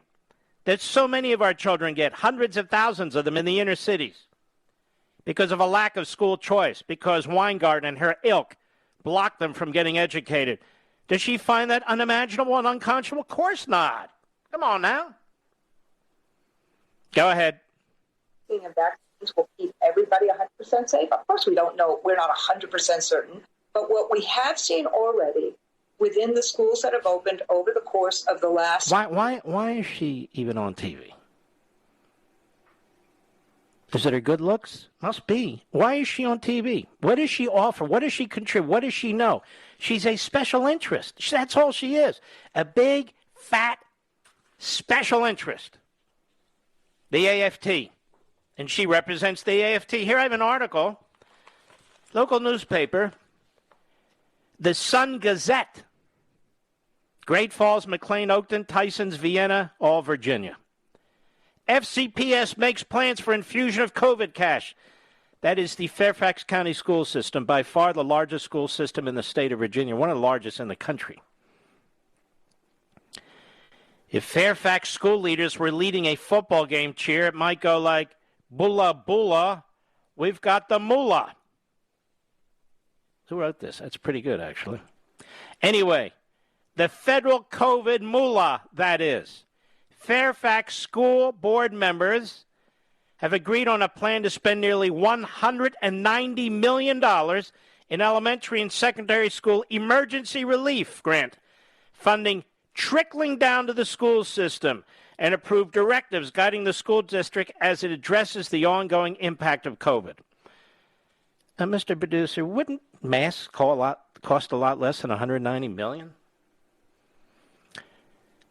that so many of our children get, hundreds of thousands of them in the inner cities, because of a lack of school choice, because Weingarten and her ilk blocked them from getting educated? Does she find that unimaginable and unconscionable? Of course not. Come on now. Go ahead. Vaccines will keep everybody 100% safe. Of course, we don't know. We're not 100% certain. But what we have seen already within the schools that have opened over the course of the last... Why is she even on TV? Is it her good looks? Must be. Why is she on TV? What does she offer? What does she contribute? What does she know? She's a special interest. That's all she is. A big, fat, special interest. The AFT. And she represents the AFT. Here I have an article. Local newspaper. The Sun Gazette. Great Falls, McLean, Oakton, Tysons, Vienna, all Virginia. FCPS makes plans for infusion of COVID cash. That is the Fairfax County school system, by far the largest school system in the state of Virginia, one of the largest in the country. If Fairfax school leaders were leading a football game cheer, it might go like, "Bulla, bulla, we've got the moolah." Who wrote this? That's pretty good, actually. Anyway, the federal COVID moolah, that is. Fairfax school board members have agreed on a plan to spend nearly $190 million in elementary and secondary school emergency relief grant funding trickling down to the school system, and approve directives guiding the school district as it addresses the ongoing impact of COVID. Now, Mr. Producer, wouldn't masks cost a lot less than $190 million?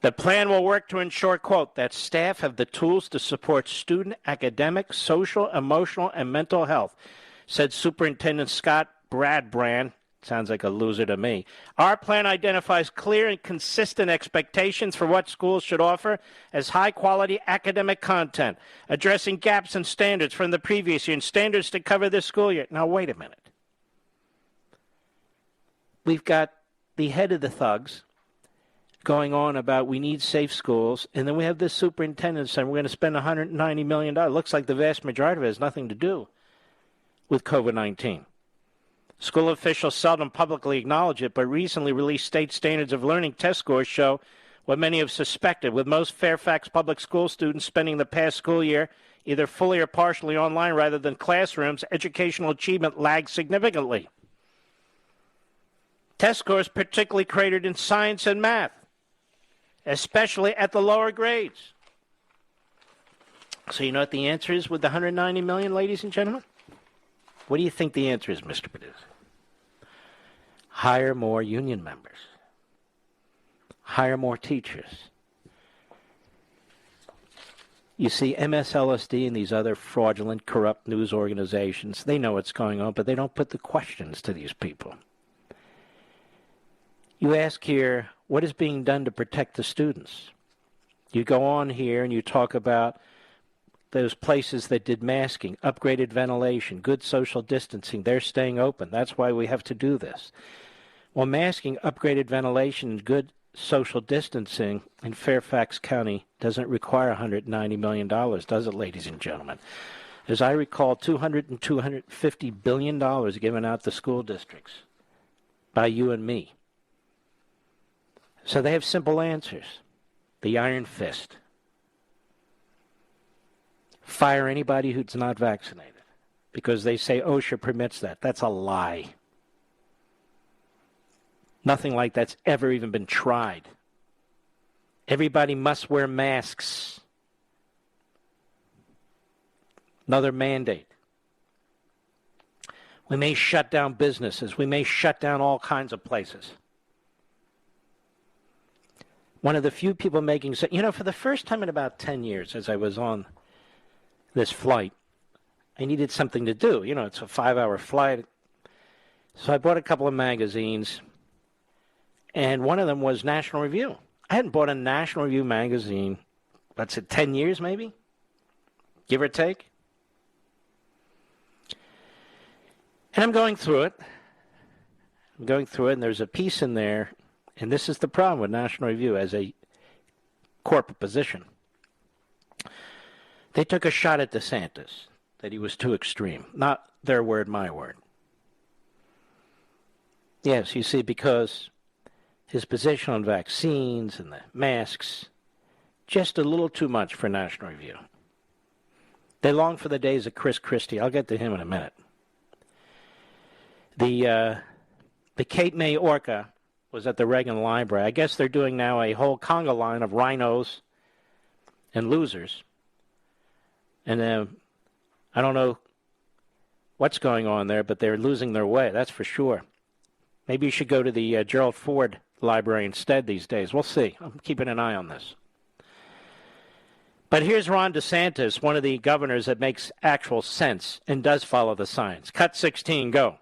The plan will work to ensure, quote, that staff have the tools to support student academic, social, emotional, and mental health, said Superintendent Scott Bradbrand. Sounds like a loser to me. Our plan identifies clear and consistent expectations for what schools should offer as high-quality academic content, addressing gaps in standards from the previous year and standards to cover this school year. Now, wait a minute. We've got the head of the thugs going on about we need safe schools, and then we have this superintendent saying we're going to spend $190 million. It looks like the vast majority of it has nothing to do with COVID-19. School officials seldom publicly acknowledge it, but recently released state standards of learning test scores show what many have suspected, with most Fairfax public school students spending the past school year either fully or partially online rather than classrooms. Educational achievement lags significantly. Test scores particularly cratered in science and math. especially at the lower grades. So you know what the answer is with the 190 million, ladies and gentlemen? What do you think the answer is, Mr. Producer? Hire more union members. Hire more teachers. You see, MSLSD and these other fraudulent, corrupt news organizations, they know what's going on, but they don't put the questions to these people. You ask here, what is being done to protect the students? You go on here and you talk about those places that did masking, upgraded ventilation, good social distancing. They're staying open. That's why we have to do this. Well, masking, upgraded ventilation, and good social distancing in Fairfax County doesn't require $190 million, does it, ladies and gentlemen? As I recall, $200 and $250 billion given out to school districts by you and me. So they have simple answers. The iron fist. Fire anybody who's not vaccinated because they say OSHA permits that. That's a lie. Nothing like that's ever even been tried. Everybody must wear masks. Another mandate. We may shut down businesses. We may shut down all kinds of places. One of the few people making... for the first time in about 10 years, as I was on this flight, I needed something to do. It's a 5-hour flight. So I bought a couple of magazines, and one of them was National Review. I hadn't bought a National Review magazine, 10 years maybe? Give or take? And I'm going through it. And there's a piece in there, and this is the problem with National Review as a corporate position. They took a shot at DeSantis, that he was too extreme. Not their word, my word. Yes, you see, because his position on vaccines and the masks, just a little too much for National Review. They long for the days of Chris Christie. I'll get to him in a minute. The Cape May Orca was at the Reagan Library. I guess they're doing now a whole conga line of rhinos and losers. And I don't know what's going on there, but they're losing their way, that's for sure. Maybe you should go to the Gerald Ford Library instead these days. We'll see. I'm keeping an eye on this. But here's Ron DeSantis, one of the governors that makes actual sense and does follow the science. Cut 16, go.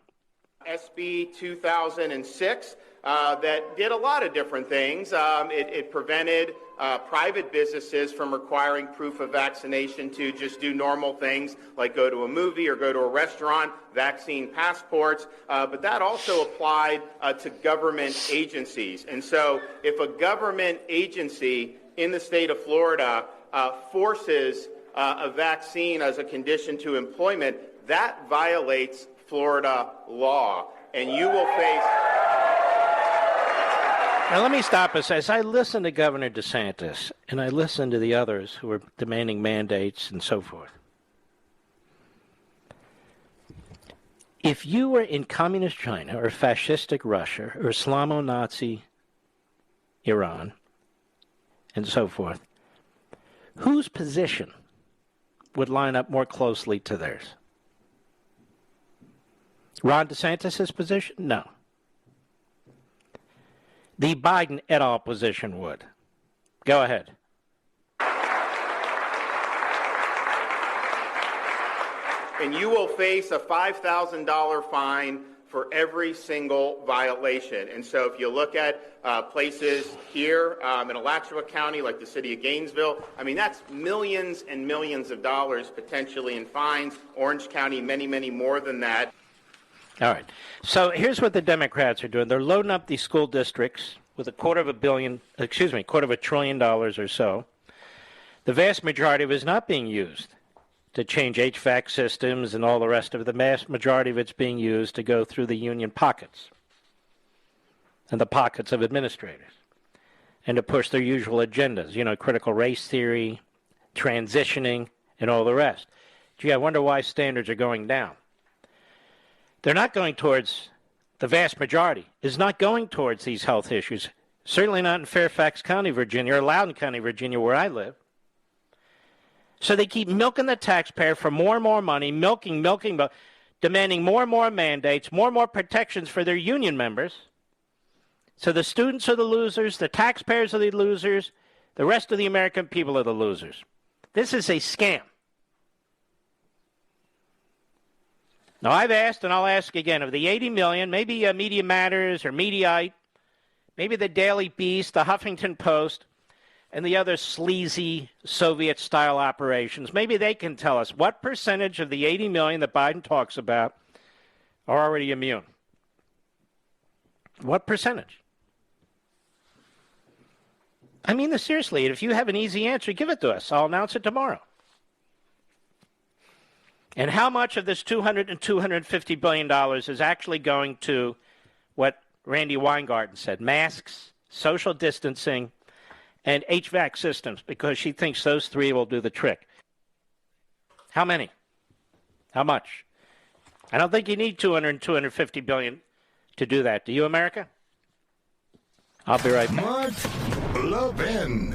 SB 2006 that did a lot of different things. It prevented private businesses from requiring proof of vaccination to just do normal things like go to a movie or go to a restaurant, vaccine passports. But that also applied to government agencies. And so if a government agency in the state of Florida forces a vaccine as a condition to employment, that violates Florida law. And you will face... Now, let me stop us. As I listen to Governor DeSantis, and I listen to the others who are demanding mandates and so forth, if you were in communist China or fascistic Russia or Islamo-Nazi Iran and so forth, whose position would line up more closely to theirs? Ron DeSantis' position? No. The Biden et al. Position would. Go ahead. And you will face a $5,000 fine for every single violation. And so if you look at places here in Alachua County, like the city of Gainesville, I mean, that's millions and millions of dollars potentially in fines. Orange County, many, many more than that. All right. So here's what the Democrats are doing. They're loading up these school districts with $250 billion or so. The vast majority of it is not being used to change HVAC systems and all the rest of it. The vast majority of it's being used to go through the union pockets and the pockets of administrators and to push their usual agendas, critical race theory, transitioning, and all the rest. Gee, I wonder why standards are going down. They're not going towards, the vast majority is not going towards these health issues. Certainly not in Fairfax County, Virginia, or Loudoun County, Virginia, where I live. So they keep milking the taxpayer for more and more money, milking, demanding more and more mandates, more and more protections for their union members. So the students are the losers, the taxpayers are the losers, the rest of the American people are the losers. This is a scam. Now, I've asked, and I'll ask again, of the 80 million, maybe Media Matters or Mediaite, maybe the Daily Beast, the Huffington Post, and the other sleazy Soviet-style operations, maybe they can tell us what percentage of the 80 million that Biden talks about are already immune. What percentage? I mean this seriously. If you have an easy answer, give it to us. I'll announce it tomorrow. And how much of this $200 and $250 billion is actually going to what Randy Weingarten said, masks, social distancing, and HVAC systems, because she thinks those three will do the trick. How many? How much? I don't think you need $200 and $250 billion to do that. Do you, America? I'll be right back. Mark Levin.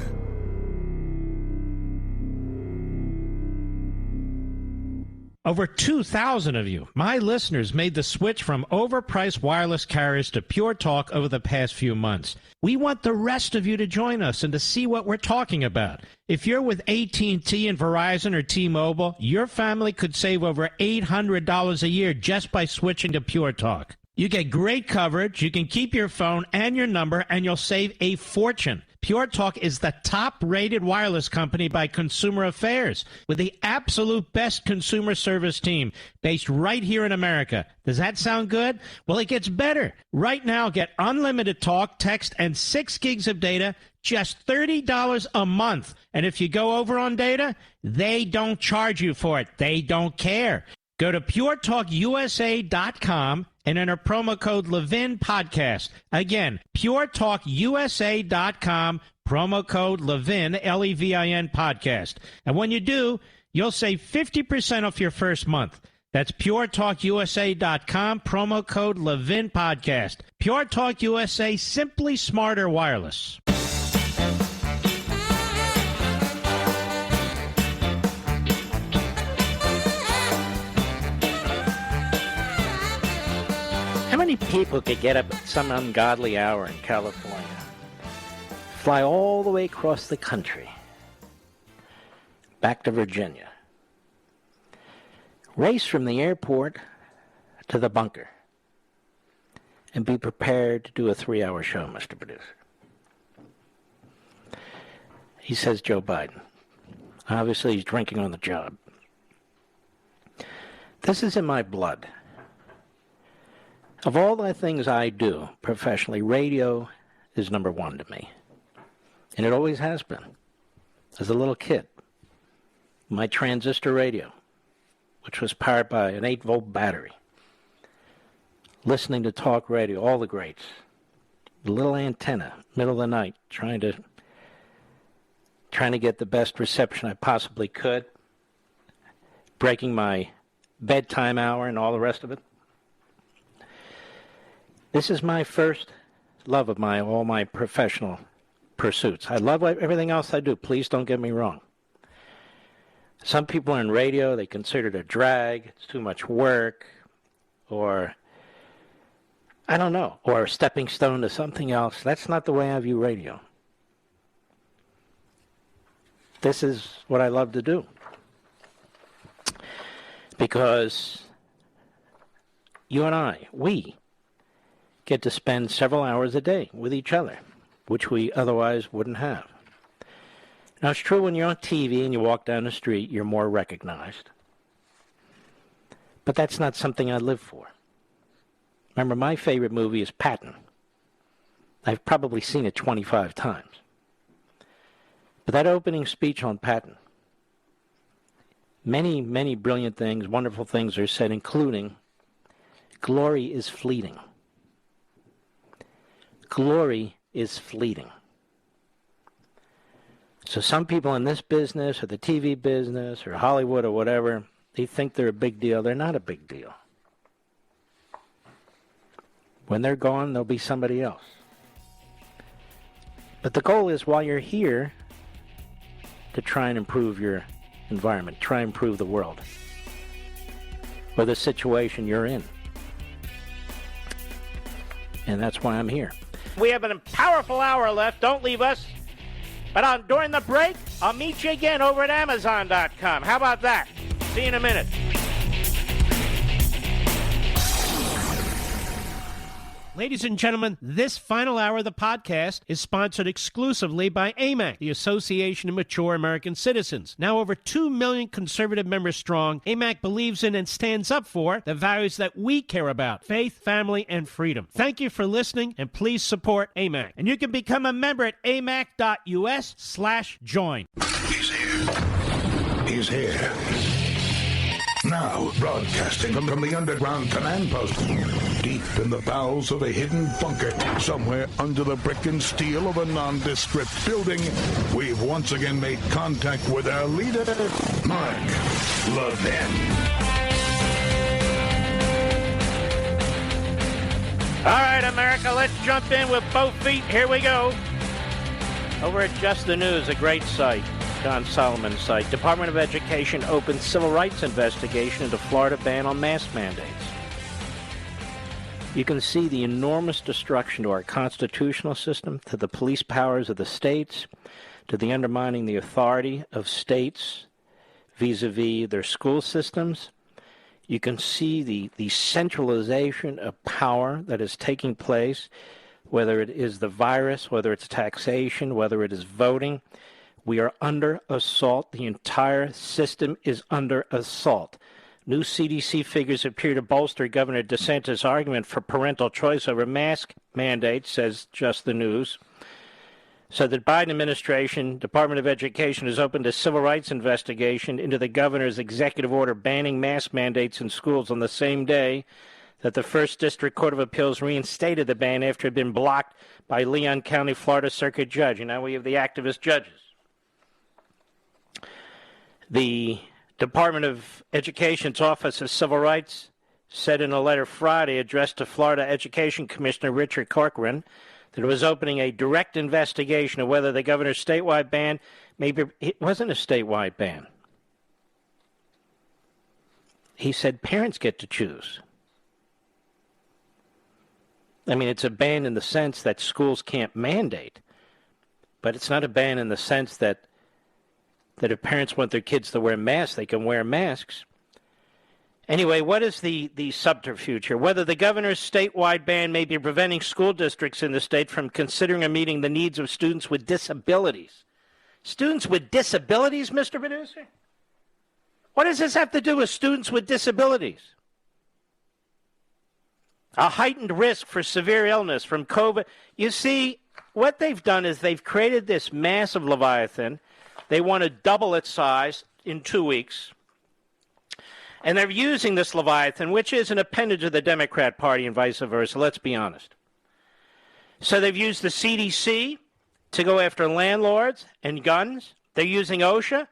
Over 2,000 of you, my listeners, made the switch from overpriced wireless carriers to Pure Talk over the past few months. We want the rest of you to join us and to see what we're talking about. If you're with AT&T and Verizon or T-Mobile, your family could save over $800 a year just by switching to Pure Talk. You get great coverage, you can keep your phone and your number, and you'll save a fortune. Pure Talk is the top-rated wireless company by Consumer Affairs, with the absolute best consumer service team based right here in America. Does that sound good? Well, it gets better. Right now, get unlimited talk, text, and 6 gigs of data, just $30 a month. And if you go over on data, they don't charge you for it. They don't care. Go to puretalkusa.com and enter promo code Levin Podcast. Again, puretalkusa.com, promo code Levin, L-E-V-I-N Podcast. And when you do, you'll save 50% off your first month. That's puretalkusa.com, promo code Levin Podcast. Pure Talk USA, simply smarter wireless. How many people could get up at some ungodly hour in California, fly all the way across the country, back to Virginia, race from the airport to the bunker, and be prepared to do a 3-hour show, Mr. Producer? He says Joe Biden. Obviously, he's drinking on the job. This is in my blood. Of all the things I do professionally, radio is number one to me. And it always has been. As a little kid, my transistor radio, which was powered by an 8-volt battery, listening to talk radio, all the greats, the little antenna, middle of the night, trying to get the best reception I possibly could, breaking my bedtime hour and all the rest of it. This is my first love of all my professional pursuits. I love everything else I do. Please don't get me wrong. Some people in radio, they consider it a drag, it's too much work, or I don't know, or a stepping stone to something else. That's not the way I view radio. This is what I love to do. Because you and I, we get to spend several hours a day with each other, which we otherwise wouldn't have. Now, it's true when you're on TV and you walk down the street, you're more recognized. But that's not something I live for. Remember, my favorite movie is Patton. I've probably seen it 25 times. But that opening speech on Patton, many, many brilliant things, wonderful things are said, including, glory is fleeting. Glory is fleeting. So some people in this business or the TV business or Hollywood or whatever, they think they're a big deal. They're not a big deal. When they're gone, there'll be somebody else. But the goal is, while you're here, to try and improve your environment, try and improve the world, or the situation you're in. And that's why I'm here. We have a powerful hour left. Don't leave us. But during the break, I'll meet you again over at Amazon.com. How about that? See you in a minute. Ladies and gentlemen, this final hour of the podcast is sponsored exclusively by AMAC, the Association of Mature American Citizens. Now over 2 million conservative members strong, AMAC believes in and stands up for the values that we care about: faith, family, and freedom. Thank you for listening, and please support AMAC. And you can become a member at amac.us/join. He's here. Now, broadcasting from the underground command post, deep in the bowels of a hidden bunker, somewhere under the brick and steel of a nondescript building, we've once again made contact with our leader, Mark Levin. All right, America, let's jump in with both feet. Here we go. Over at Just the News, a great site. John Solomon's site. Department of Education opens civil rights investigation into Florida ban on mask mandates. You can see the enormous destruction to our constitutional system, to the police powers of the states, to the undermining the authority of states vis-a-vis their school systems. You can see the centralization of power that is taking place, whether it is the virus, whether it's taxation, whether it is voting. We are under assault. The entire system is under assault. New CDC figures appear to bolster Governor DeSantis' argument for parental choice over mask mandates, says Just the News. So the Biden administration, Department of Education, has opened a civil rights investigation into the governor's executive order banning mask mandates in schools on the same day that the First District Court of Appeals reinstated the ban after it had been blocked by Leon County, Florida Circuit Judge. And now we have the activist judges. The Department of Education's Office of Civil Rights said in a letter Friday addressed to Florida Education Commissioner Richard Corcoran that it was opening a direct investigation of whether the governor's statewide ban it wasn't a statewide ban. He said parents get to choose. I mean, it's a ban in the sense that schools can't mandate, but it's not a ban in the sense that if parents want their kids to wear masks, they can wear masks. Anyway, what is the subterfuge here? Whether the governor's statewide ban may be preventing school districts in the state from considering or meeting the needs of students with disabilities. Students with disabilities, Mr. Producer? What does this have to do with students with disabilities? A heightened risk for severe illness from COVID. You see, what they've done is they've created this massive Leviathan. They want to double its size in 2 weeks. And they're using this Leviathan, which is an appendage of the Democrat Party and vice versa, let's be honest. So they've used the CDC to go after landlords and guns. They're using OSHA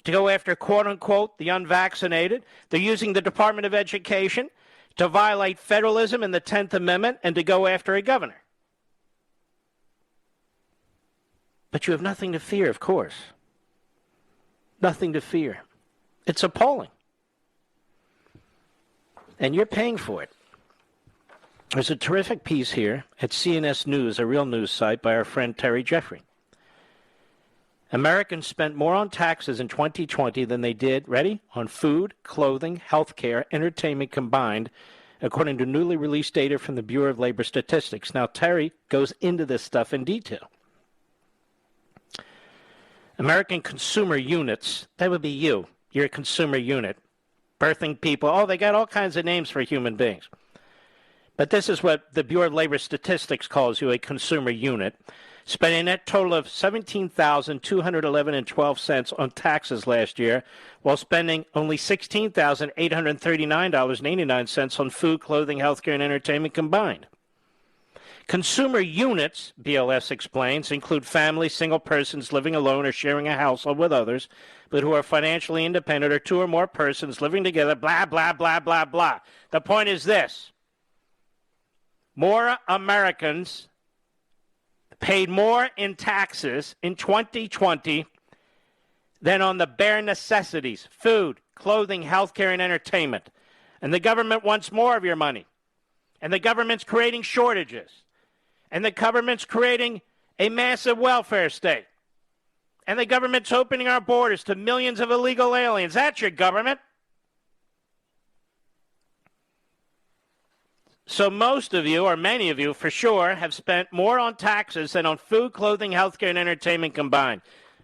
to go after, quote-unquote, the unvaccinated. They're using the Department of Education to violate federalism and the 10th Amendment and to go after a governor. But you have nothing to fear, of course. Nothing to fear. It's appalling. And you're paying for it. There's a terrific piece here at CNS News, a real news site, by our friend Terry Jeffrey. Americans spent more on taxes in 2020 than they did, ready, on food, clothing, health care, entertainment combined, according to newly released data from the Bureau of Labor Statistics. Now, Terry goes into this stuff in detail. American consumer units, that would be you. You're a consumer unit. Birthing people. Oh, they got all kinds of names for human beings. But this is what the Bureau of Labor Statistics calls you, a consumer unit. Spending a net total of $17,211.12 on taxes last year, while spending only $16,839.89 on food, clothing, healthcare, and entertainment combined. Consumer units, BLS explains, include families, single persons living alone or sharing a household with others, but who are financially independent, or two or more persons living together, blah, blah, blah, blah, blah. The point is this. More Americans, paid more in taxes in 2020 than on the bare necessities, food, clothing, healthcare, and entertainment. And the government wants more of your money. And the government's creating shortages. And the government's creating a massive welfare state. And the government's opening our borders to millions of illegal aliens. That's your government. So most of you, or many of you for sure, have spent more on taxes than on food, clothing, healthcare, and entertainment combined.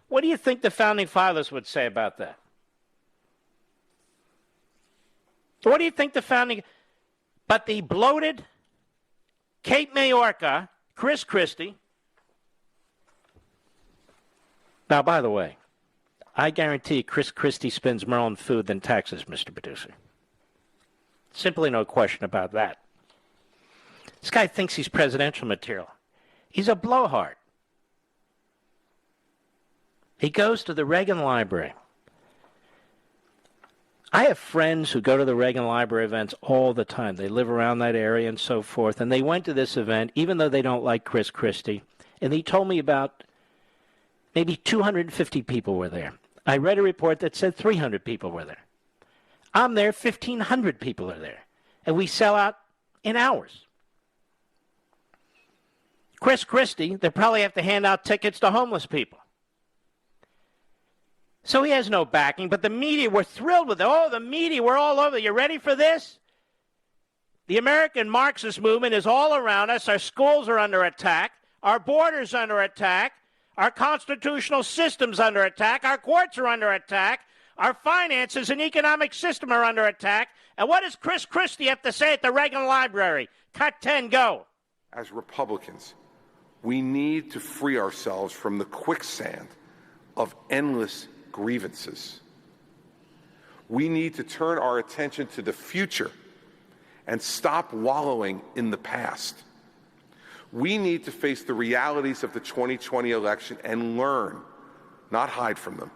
What do you think the founding fathers would say about that? What do you think the founding... But the bloated Cape Mayorga, Chris Christie... Now, by the way, I guarantee Chris Christie spends more on food than taxes, Mr. Producer. Simply no question about that. This guy thinks he's presidential material. He's a blowhard. He goes to the Reagan Library. I have friends who go to the Reagan Library events all the time. They live around that area and so forth. And they went to this event, even though they don't like Chris Christie. And he told me about maybe 250 people were there. I read a report that said 300 people were there. I'm there, 1,500 people are there. And we sell out in hours. Chris Christie, they probably have to hand out tickets to homeless people. So he has no backing, but the media were thrilled with it. Oh, the media, we're all over. You ready for this? The American Marxist movement is all around us. Our schools are under attack. Our borders are under attack. Our constitutional system's under attack. Our courts are under attack. Our finances and economic system are under attack. And what does Chris Christie have to say at the Reagan Library? Cut 10, go. As Republicans, we need to free ourselves from the quicksand of endless grievances. We need to turn our attention to the future and stop wallowing in the past. We need to face the realities of the 2020 election and learn, not hide from them.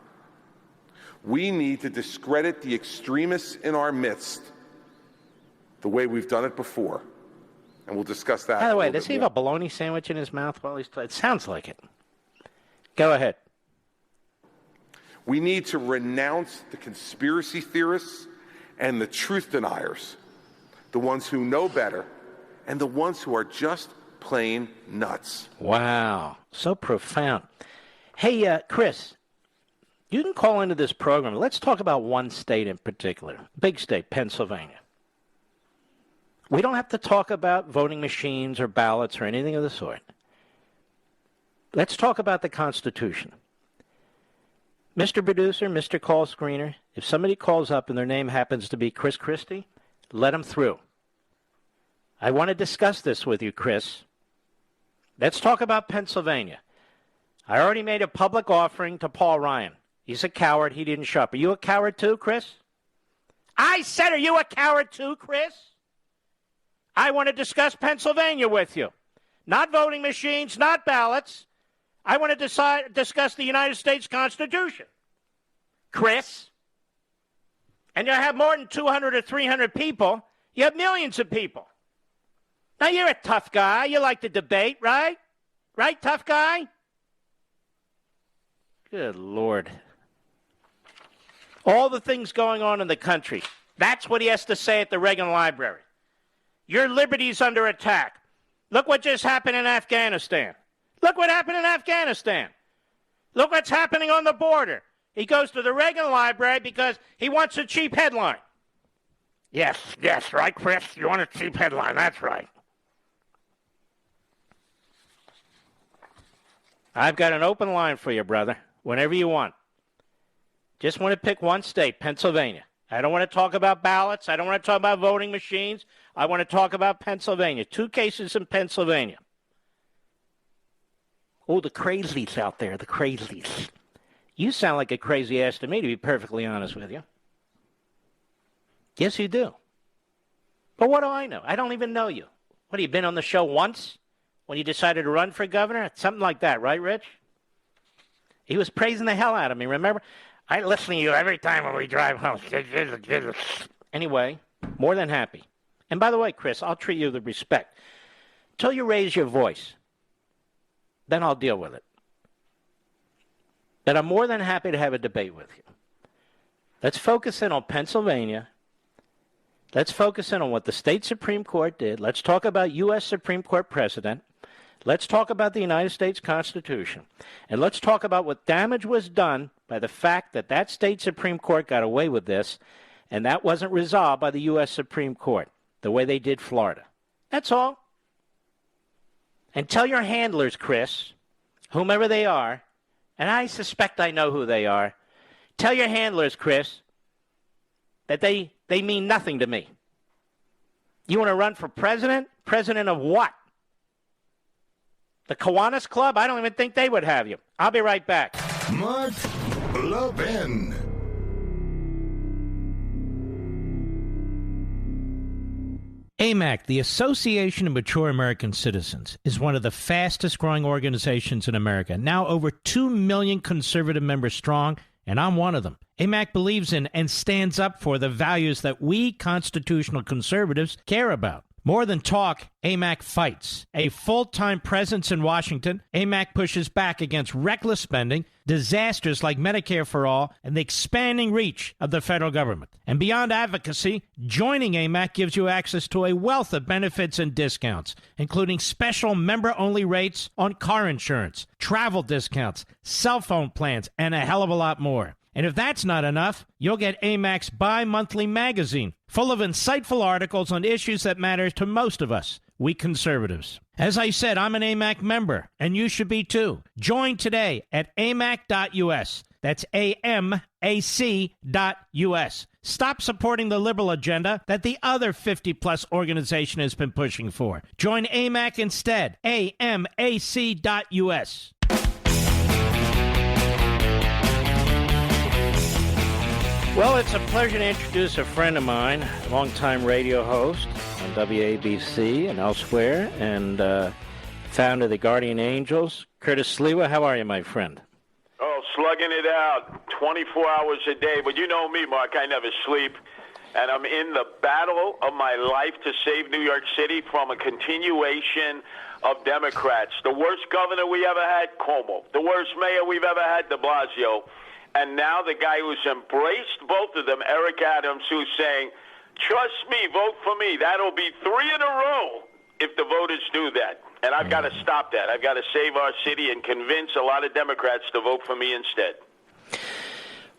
We need to discredit the extremists in our midst the way we've done it before. And we'll discuss that. By the way, does he have a bologna sandwich in his mouth while he's playing? It sounds like it. Go ahead. We need to renounce the conspiracy theorists and the truth deniers, the ones who know better and the ones who are just plain nuts. Wow, so profound. Hey, Chris, you can call into this program. Let's talk about one state in particular, big state, Pennsylvania. We don't have to talk about voting machines or ballots or anything of the sort. Let's talk about the Constitution. Mr. Producer, Mr. Call Screener, if somebody calls up and their name happens to be Chris Christie, let them through. I want to discuss this with you, Chris. Let's talk about Pennsylvania. I already made a public offering to Paul Ryan. He's a coward. He didn't show up. Are you a coward too, Chris? I said, are you a coward too, Chris? I want to discuss Pennsylvania with you. Not voting machines, not ballots. I want to discuss the United States Constitution. Chris? And you have more than 200 or 300 people. You have millions of people. Now, you're a tough guy. You like to debate, right? Right, tough guy? Good Lord. All the things going on in the country. That's what he has to say at the Reagan Library. Your liberty's under attack. Look what just happened in Afghanistan. Look what happened in Afghanistan. Look what's happening on the border. He goes to the Reagan Library because he wants a cheap headline. Yes, right, Chris? You want a cheap headline. That's right. I've got an open line for you, brother, whenever you want. Just want to pick one state, Pennsylvania. I don't want to talk about ballots. I don't want to talk about voting machines. I want to talk about Pennsylvania. 2 cases in Pennsylvania. Oh, the crazies out there, the crazies. You sound like a crazy ass to me, to be perfectly honest with you. Yes, you do. But what do I know? I don't even know you. What, have you been on the show once when you decided to run for governor? Something like that, right, Rich? He was praising the hell out of me, remember? I listen to you every time when we drive home. Anyway, more than happy. And by the way, Chris, I'll treat you with respect. Till you raise your voice. then I'll deal with it. But I'm more than happy to have a debate with you. Let's focus in on Pennsylvania. Let's focus in on what the state Supreme Court did. Let's talk about U.S. Supreme Court precedent. Let's talk about the United States Constitution. And let's talk about what damage was done by the fact that that state Supreme Court got away with this, and that wasn't resolved by the U.S. Supreme Court, the way they did Florida. That's all. And tell your handlers, Chris, whomever they are, and I suspect I know who they are, tell your handlers, Chris, that they mean nothing to me. You want to run for president? President of what? The Kiwanis Club? I don't even think they would have you. I'll be right back. Mark Levin. AMAC, the Association of Mature American Citizens, is one of the fastest growing organizations in America. Now over 2 million conservative members strong, and I'm one of them. AMAC believes in and stands up for the values that we constitutional conservatives care about. More than talk, AMAC fights. A full-time presence in Washington, AMAC pushes back against reckless spending, disasters like Medicare for All, and the expanding reach of the federal government. And beyond advocacy, joining AMAC gives you access to a wealth of benefits and discounts, including special member-only rates on car insurance, travel discounts, cell phone plans, and a hell of a lot more. And if that's not enough, you'll get AMAC's bi-monthly magazine, full of insightful articles on issues that matter to most of us, we conservatives. As I said, I'm an AMAC member, and you should be too. Join today at amac.us. That's AMAC.us. Stop supporting the liberal agenda that the other 50-plus organization has been pushing for. Join AMAC instead. AMAC.us. Well, it's a pleasure to introduce a friend of mine, longtime radio host on WABC and elsewhere, and founder of the Guardian Angels, Curtis Sliwa. How are you, my friend? Oh, slugging it out 24 hours a day. But you know me, Mark, I never sleep. And I'm in the battle of my life to save New York City from a continuation of Democrats. The worst governor we ever had, Cuomo. The worst mayor we've ever had, de Blasio. And now the guy who's embraced both of them, Eric Adams, who's saying, trust me, vote for me. That'll be 3 in a row if the voters do that. And I've got to stop that. I've got to save our city and convince a lot of Democrats to vote for me instead.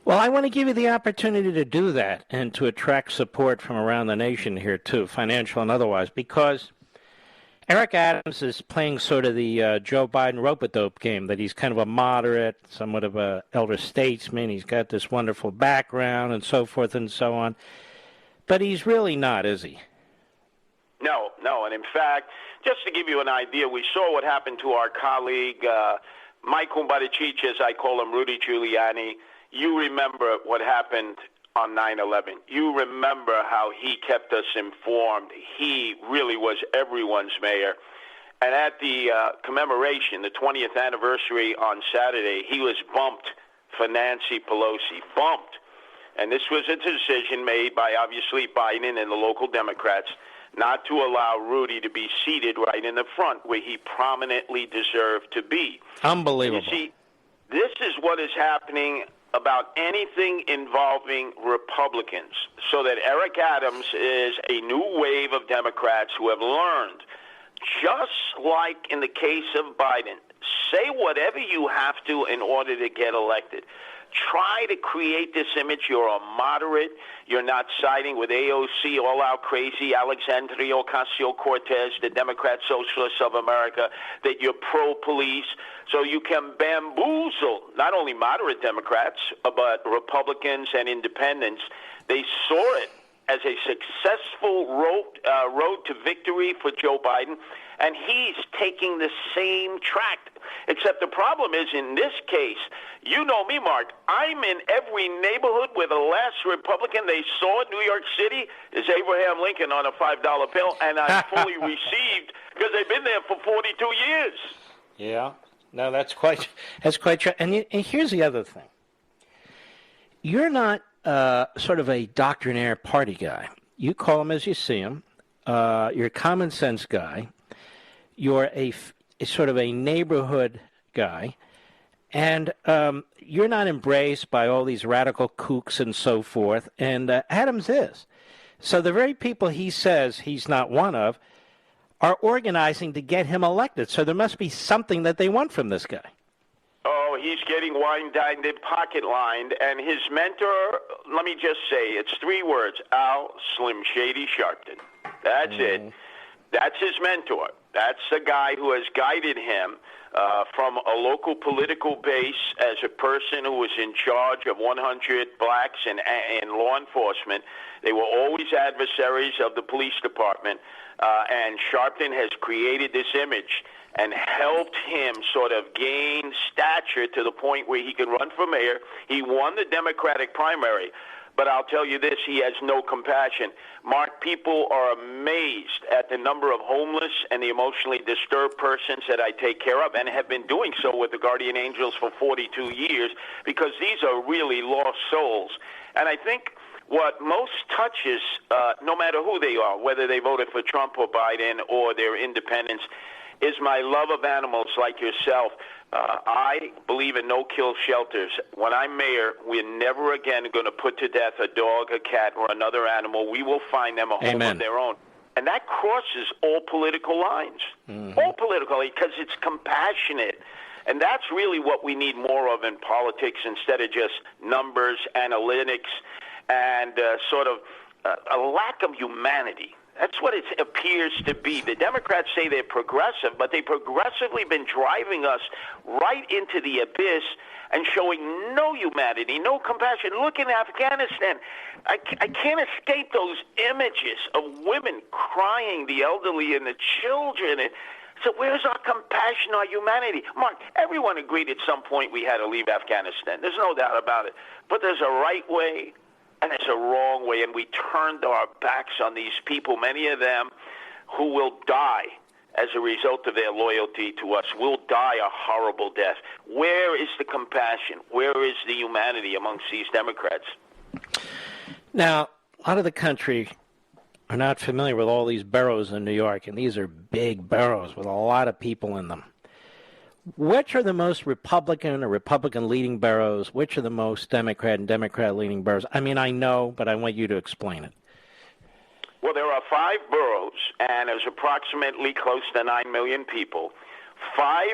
Well, I want to give you the opportunity to do that and to attract support from around the nation here, too, financial and otherwise, because Eric Adams is playing sort of the Joe Biden rope-a-dope game, that he's kind of a moderate, somewhat of an elder statesman. He's got this wonderful background and so forth and so on. But he's really not, is he? No. And in fact, just to give you an idea, we saw what happened to our colleague, Mike Umbadicic, as I call him, Rudy Giuliani. You remember what happened on 9/11. You remember how he kept us informed. He really was everyone's mayor. And at the commemoration, the 20th anniversary on Saturday, he was bumped for Nancy Pelosi. Bumped. And this was a decision made by, obviously, Biden and the local Democrats not to allow Rudy to be seated right in the front where he prominently deserved to be. Unbelievable. And you see, this is what is happening about anything involving Republicans, so that Eric Adams is a new wave of Democrats who have learned, just like in the case of Biden, say whatever you have to in order to get elected. Try to create this image. You're a moderate. You're not siding with AOC, all-out crazy, Alexandria Ocasio-Cortez, the Democrat Socialists of America, that you're pro-police. So you can bamboozle not only moderate Democrats, but Republicans and independents. They saw it as a successful road to victory for Joe Biden, and he's taking the same track. Except the problem is, in this case, you know me, Mark, I'm in every neighborhood where the last Republican they saw in New York City is Abraham Lincoln on a $5 bill, and I fully received because they've been there for 42 years. Yeah. No, that's quite true. And here's the other thing. You're not sort of a doctrinaire party guy. You call them as you see them. You're a common sense guy. You're sort of a neighborhood guy, and you're not embraced by all these radical kooks and so forth, and Adams is. So the very people he says he's not one of are organizing to get him elected. So there must be something that they want from this guy. Oh, he's getting wine-dined and pocket-lined, and his mentor, let me just say, it's 3 words, Al Slim Shady Sharpton. That's it. That's his mentor. That's the guy who has guided him from a local political base as a person who was in charge of 100 blacks in law enforcement. They were always adversaries of the police department, and Sharpton has created this image and helped him sort of gain stature to the point where he could run for mayor. He won the Democratic primary. But I'll tell you this, he has no compassion. Mark, people are amazed at the number of homeless and the emotionally disturbed persons that I take care of, and have been doing so with the Guardian Angels for 42 years, because these are really lost souls. And I think what most touches, no matter who they are, whether they voted for Trump or Biden or their independents, is my love of animals like yourself. I believe in no-kill shelters. When I'm mayor, we're never again going to put to death a dog, a cat, or another animal. We will find them a home of their own. And that crosses all political lines, all political, because it's compassionate. And that's really what we need more of in politics, instead of just numbers, analytics, and sort of a lack of humanity. That's what it appears to be. The Democrats say they're progressive, but they've progressively been driving us right into the abyss and showing no humanity, no compassion. Look in Afghanistan. I can't escape those images of women crying, the elderly and the children. So where's our compassion, our humanity? Mark, everyone agreed at some point we had to leave Afghanistan. There's no doubt about it. But there's a right way, and it's a wrong way, and we turned our backs on these people, many of them who will die as a result of their loyalty to us, will die a horrible death. Where is the compassion? Where is the humanity amongst these Democrats? Now, a lot of the country are not familiar with all these boroughs in New York, and these are big boroughs with a lot of people in them. Which are the most Republican or Republican-leading boroughs? Which are the most Democrat and Democrat-leaning boroughs? I mean, I know, but I want you to explain it. Well, there are 5 boroughs, and there's approximately close to 9 million people. 5%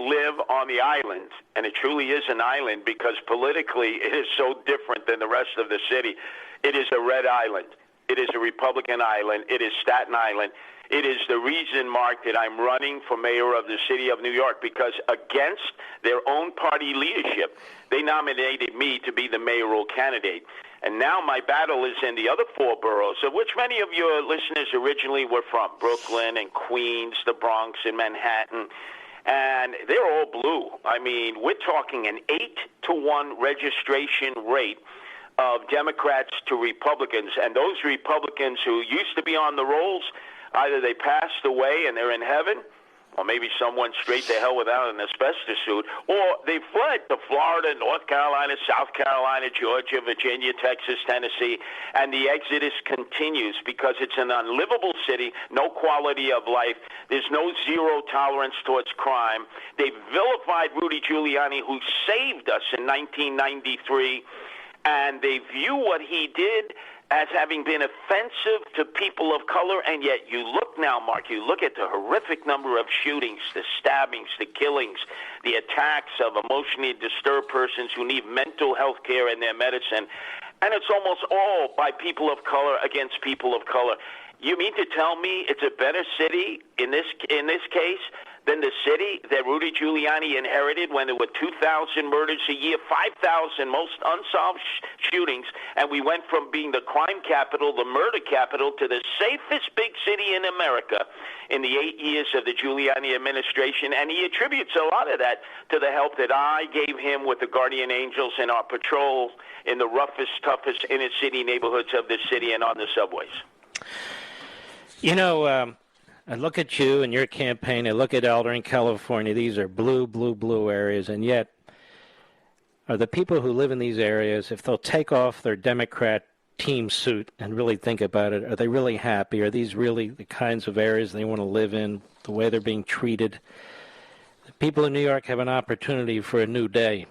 live on the island, and it truly is an island because politically it is so different than the rest of the city. It is a red island. It is a Republican island. It is Staten Island. It is the reason, Mark, that I'm running for mayor of the city of New York, because against their own party leadership, they nominated me to be the mayoral candidate. And now my battle is in the other 4 boroughs, of which many of your listeners originally were from, Brooklyn and Queens, the Bronx and Manhattan. And they're all blue. I mean, we're talking an 8-to-1 registration rate of Democrats to Republicans. And those Republicans who used to be on the rolls, either they passed away and they're in heaven, or maybe someone straight to hell without an asbestos suit, or they fled to Florida, North Carolina, South Carolina, Georgia, Virginia, Texas, Tennessee, and the exodus continues because it's an unlivable city, no quality of life. There's no zero tolerance towards crime. They vilified Rudy Giuliani, who saved us in 1993, and they view what he did as having been offensive to people of color, and yet you look now, Mark, you look at the horrific number of shootings, the stabbings, the killings, the attacks of emotionally disturbed persons who need mental health care and their medicine, and it's almost all by people of color against people of color. You mean to tell me it's a better city in this case than the city that Rudy Giuliani inherited when there were 2,000 murders a year, 5,000 most unsolved shootings, and we went from being the crime capital, the murder capital, to the safest big city in America in the 8 years of the Giuliani administration, and he attributes a lot of that to the help that I gave him with the Guardian Angels in our patrol in the roughest, toughest inner-city neighborhoods of the city and on the subways. You know, I look at you and your campaign. I look at Elder in California. These are blue, blue, blue areas. And yet, are the people who live in these areas, if they'll take off their Democrat team suit and really think about it, are they really happy? Are these really the kinds of areas they want to live in? the way they're being treated. The people in New York have an opportunity for a new day.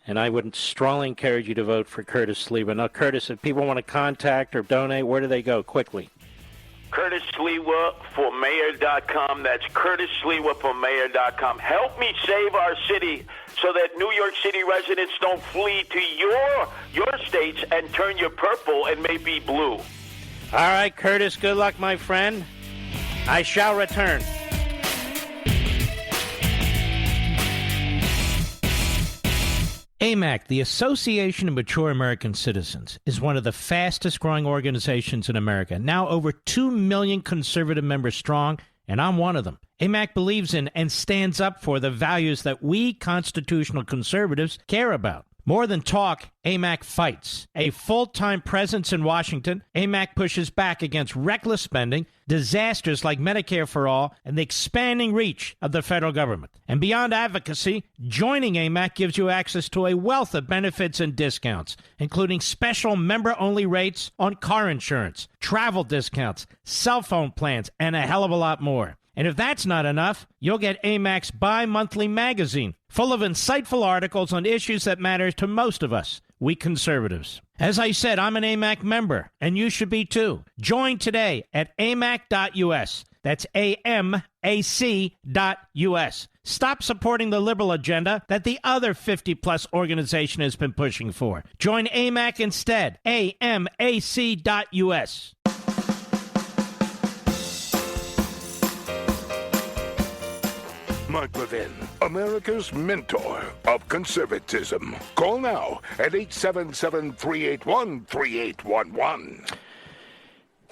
And I would strongly encourage you to vote for Curtis Sliwa. Now, Curtis, if people want to contact or donate, where do they go quickly? Curtis Sliwa for mayor.com. That's Curtis Sliwa for mayor.com. Help me save our city so that New York City residents don't flee to your states and turn you purple and maybe blue. All right, Curtis, good luck, my friend. I shall return. AMAC, the Association of Mature American Citizens, is one of the fastest growing organizations in America. Now over 2 million conservative members strong, and I'm one of them. AMAC believes in and stands up for the values that we constitutional conservatives care about. More than talk, AMAC fights. A full-time presence in Washington, AMAC pushes back against reckless spending, disasters like Medicare for All, and the expanding reach of the federal government. And beyond advocacy, joining AMAC gives you access to a wealth of benefits and discounts, including special member-only rates on car insurance, travel discounts, cell phone plans, and a hell of a lot more. And if that's not enough, you'll get AMAC's bi-monthly magazine, full of insightful articles on issues that matter to most of us, we conservatives. As I said, I'm an AMAC member, and you should be too. Join today at amac.us. That's AMAC.us. Stop supporting the liberal agenda that the other 50-plus organization has been pushing for. Join AMAC instead. AMAC.us. Mark Levin, America's mentor of conservatism. Call now at 877-381-3811.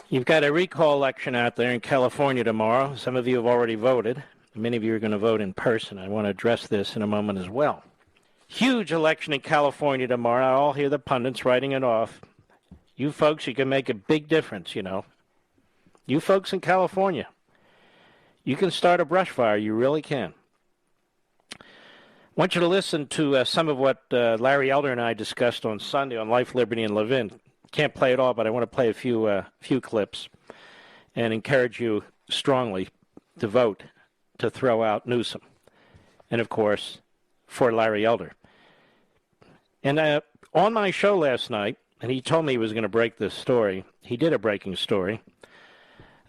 You've got a recall election out there in California tomorrow. Some of you have already voted. Many of you are going to vote in person. I want to address this in a moment as well. Huge election in California tomorrow. I all hear the pundits writing it off. You folks, you can make a big difference, you know. You folks in California. You can start a brush fire. You really can. I want you to listen to some of what Larry Elder and I discussed on Sunday on Life, Liberty, and Levin. Can't play it all, but I want to play a few clips and encourage you strongly to vote to throw out Newsom. And, of course, for Larry Elder. And on my show last night, and he told me he was going to break this story. He did a breaking story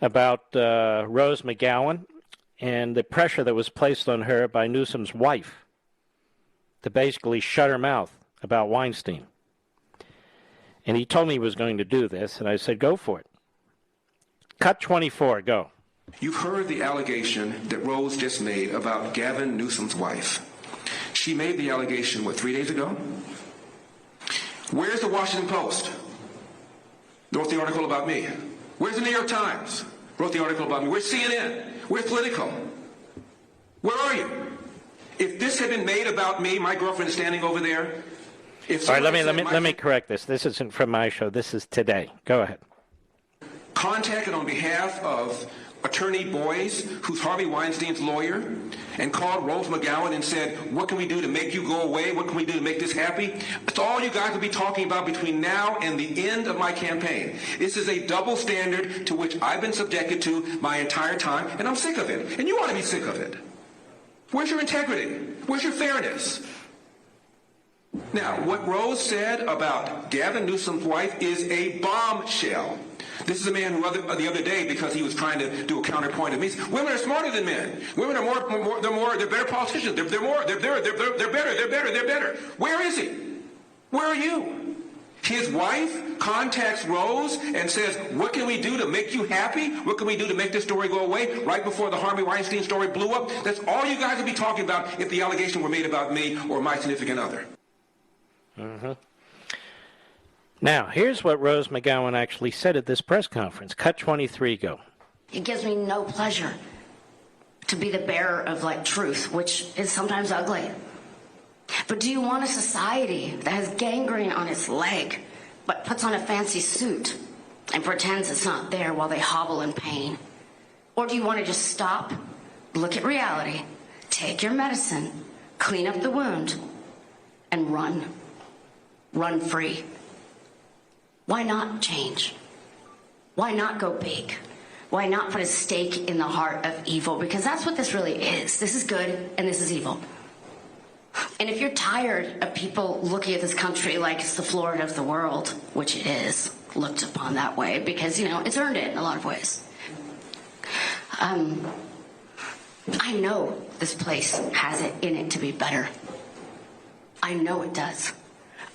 about Rose McGowan and the pressure that was placed on her by Newsom's wife to basically shut her mouth about Weinstein. And he told me he was going to do this, and I said, go for it. Cut 24, go. You've heard the allegation that Rose just made about Gavin Newsom's wife. She made the allegation, 3 days ago? Where's the Washington Post? Wrote the article about me. Where's the New York Times? Wrote the article about me. Where's CNN? Where's Politico? Where are you? If this had been made about me, my girlfriend is standing over there. All right, let me correct this. This isn't from my show. This is today. Go ahead. Contacted on behalf of Attorney Boyce, who's Harvey Weinstein's lawyer, and called Rose McGowan and said, what can we do to make you go away? What can we do to make this happy? That's all you guys will be talking about between now and the end of my campaign. This is a double standard to which I've been subjected to my entire time, and I'm sick of it. And you ought to be sick of it. Where's your integrity? Where's your fairness? Now, what Rose said about Gavin Newsom's wife is a bombshell. This is a man who the other day, because he was trying to do a counterpoint of me, women are smarter than men. Women are they're better politicians. They're better. Where is he? Where are you? His wife contacts Rose and says, what can we do to make you happy? What can we do to make this story go away? Right before the Harvey Weinstein story blew up. That's all you guys would be talking about if the allegations were made about me or my significant other. Mm-hmm. Now, here's what Rose McGowan actually said at this press conference. Cut 23, go. It gives me no pleasure to be the bearer of, truth, which is sometimes ugly. But do you want a society that has gangrene on its leg, but puts on a fancy suit and pretends it's not there while they hobble in pain? Or do you want to just stop, look at reality, take your medicine, clean up the wound, and run? Run free. Why not change? Why not go big? Why not put a stake in the heart of evil? Because that's what this really is. This is good and this is evil. And if you're tired of people looking at this country like it's the Florida of the world, which it is, looked upon that way, because, it's earned it in a lot of ways. I know this place has it in it to be better. I know it does.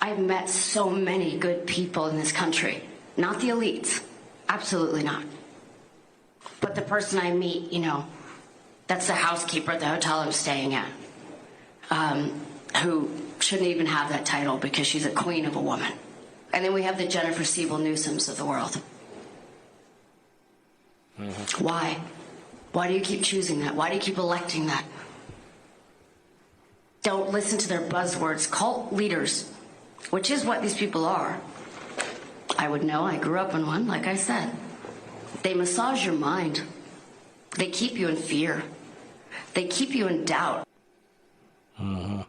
I've met so many good people in this country. Not the elites. Absolutely not. But the person I meet, that's the housekeeper at the hotel I'm staying at, who shouldn't even have that title because she's a queen of a woman. And then we have the Jennifer Siebel Newsoms of the world. Mm-hmm. Why? Why do you keep choosing that? Why do you keep electing that? Don't listen to their buzzwords. Cult leaders, which is what these people are. I would know. I grew up in one, like I said. They massage your mind. They keep you in fear. They keep you in doubt. Mm-hmm.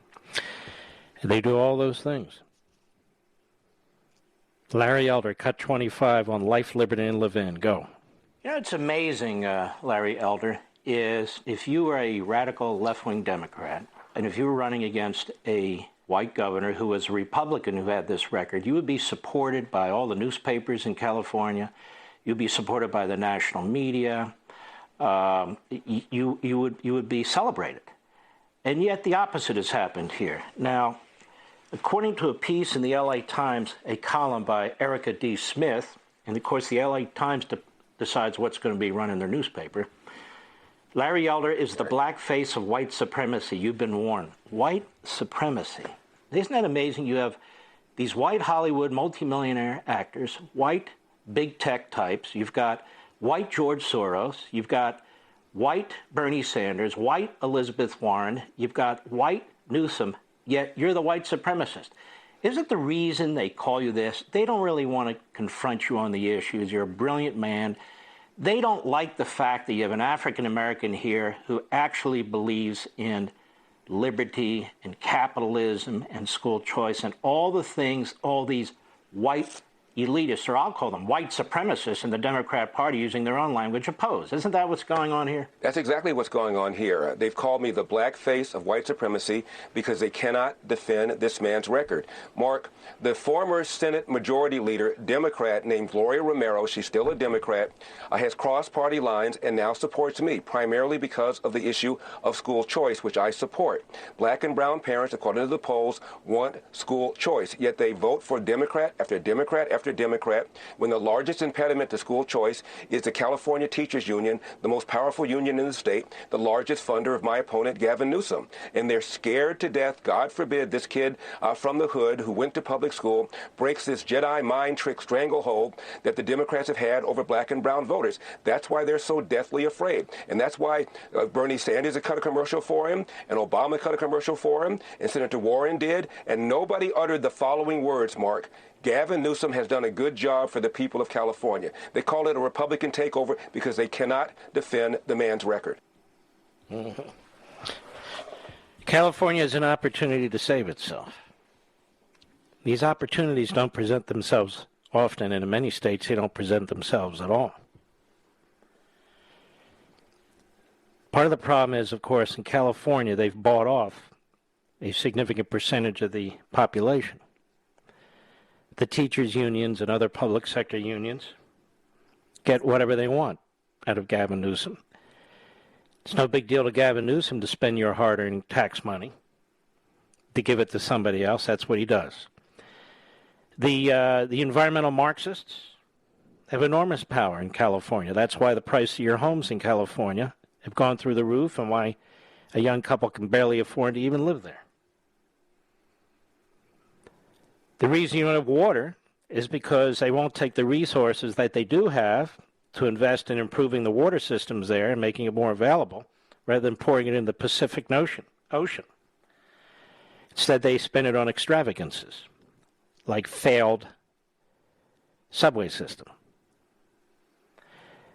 They do all those things. Larry Elder, cut 25 on life, liberty, and Levin. Go. It's amazing, Larry Elder, is if you were a radical left-wing Democrat, and if you were running against a white governor who was a Republican who had this record, you would be supported by all the newspapers in California. You'd be supported by the national media. You would be celebrated. And yet the opposite has happened here. Now, according to a piece in the LA Times, a column by Erica D. Smith, and of course the LA Times decides what's going to be run in their newspaper, Larry Elder is the black face of white supremacy. You've been warned. White supremacy. Isn't that amazing? You have these white Hollywood multimillionaire actors, white big tech types. You've got white George Soros. You've got white Bernie Sanders, white Elizabeth Warren. You've got white Newsom, yet you're the white supremacist. Isn't the reason they call you this? They don't really want to confront you on the issues. You're a brilliant man. They don't like the fact that you have an African American here who actually believes in liberty and capitalism and school choice and all the things all these white elitists, or I'll call them white supremacists in the Democrat Party using their own language, oppose. Isn't that what's going on here? That's exactly what's going on here. They've called me the black face of white supremacy because they cannot defend this man's record. Mark, the former Senate Majority Leader, Democrat named Gloria Romero, she's still a Democrat, has crossed party lines and now supports me, primarily because of the issue of school choice, which I support. Black and brown parents, according to the polls, want school choice, yet they vote for Democrat after Democrat after Democrat, when the largest impediment to school choice is the California Teachers Union, the most powerful union in the state, the largest funder of my opponent, Gavin Newsom. And they're scared to death, God forbid, this kid from the hood who went to public school breaks this Jedi mind trick stranglehold that the Democrats have had over black and brown voters. That's why they're so deathly afraid. And that's why Bernie Sanders cut a commercial for him, and Obama cut a commercial for him, and Senator Warren did, and nobody uttered the following words, Mark. Gavin Newsom has done a good job for the people of California. They call it a Republican takeover because they cannot defend the man's record. Mm-hmm. California has an opportunity to save itself. These opportunities don't present themselves often, and in many states they don't present themselves at all. Part of the problem is, of course, in California they've bought off a significant percentage of the population. The teachers' unions and other public sector unions get whatever they want out of Gavin Newsom. It's no big deal to Gavin Newsom to spend your hard-earned tax money to give it to somebody else. That's what he does. The environmental Marxists have enormous power in California. That's why the price of your homes in California have gone through the roof and why a young couple can barely afford to even live there. The reason you don't have water is because they won't take the resources that they do have to invest in improving the water systems there and making it more available, rather than pouring it in the Pacific Ocean. Instead, they spend it on extravagances, like failed subway system.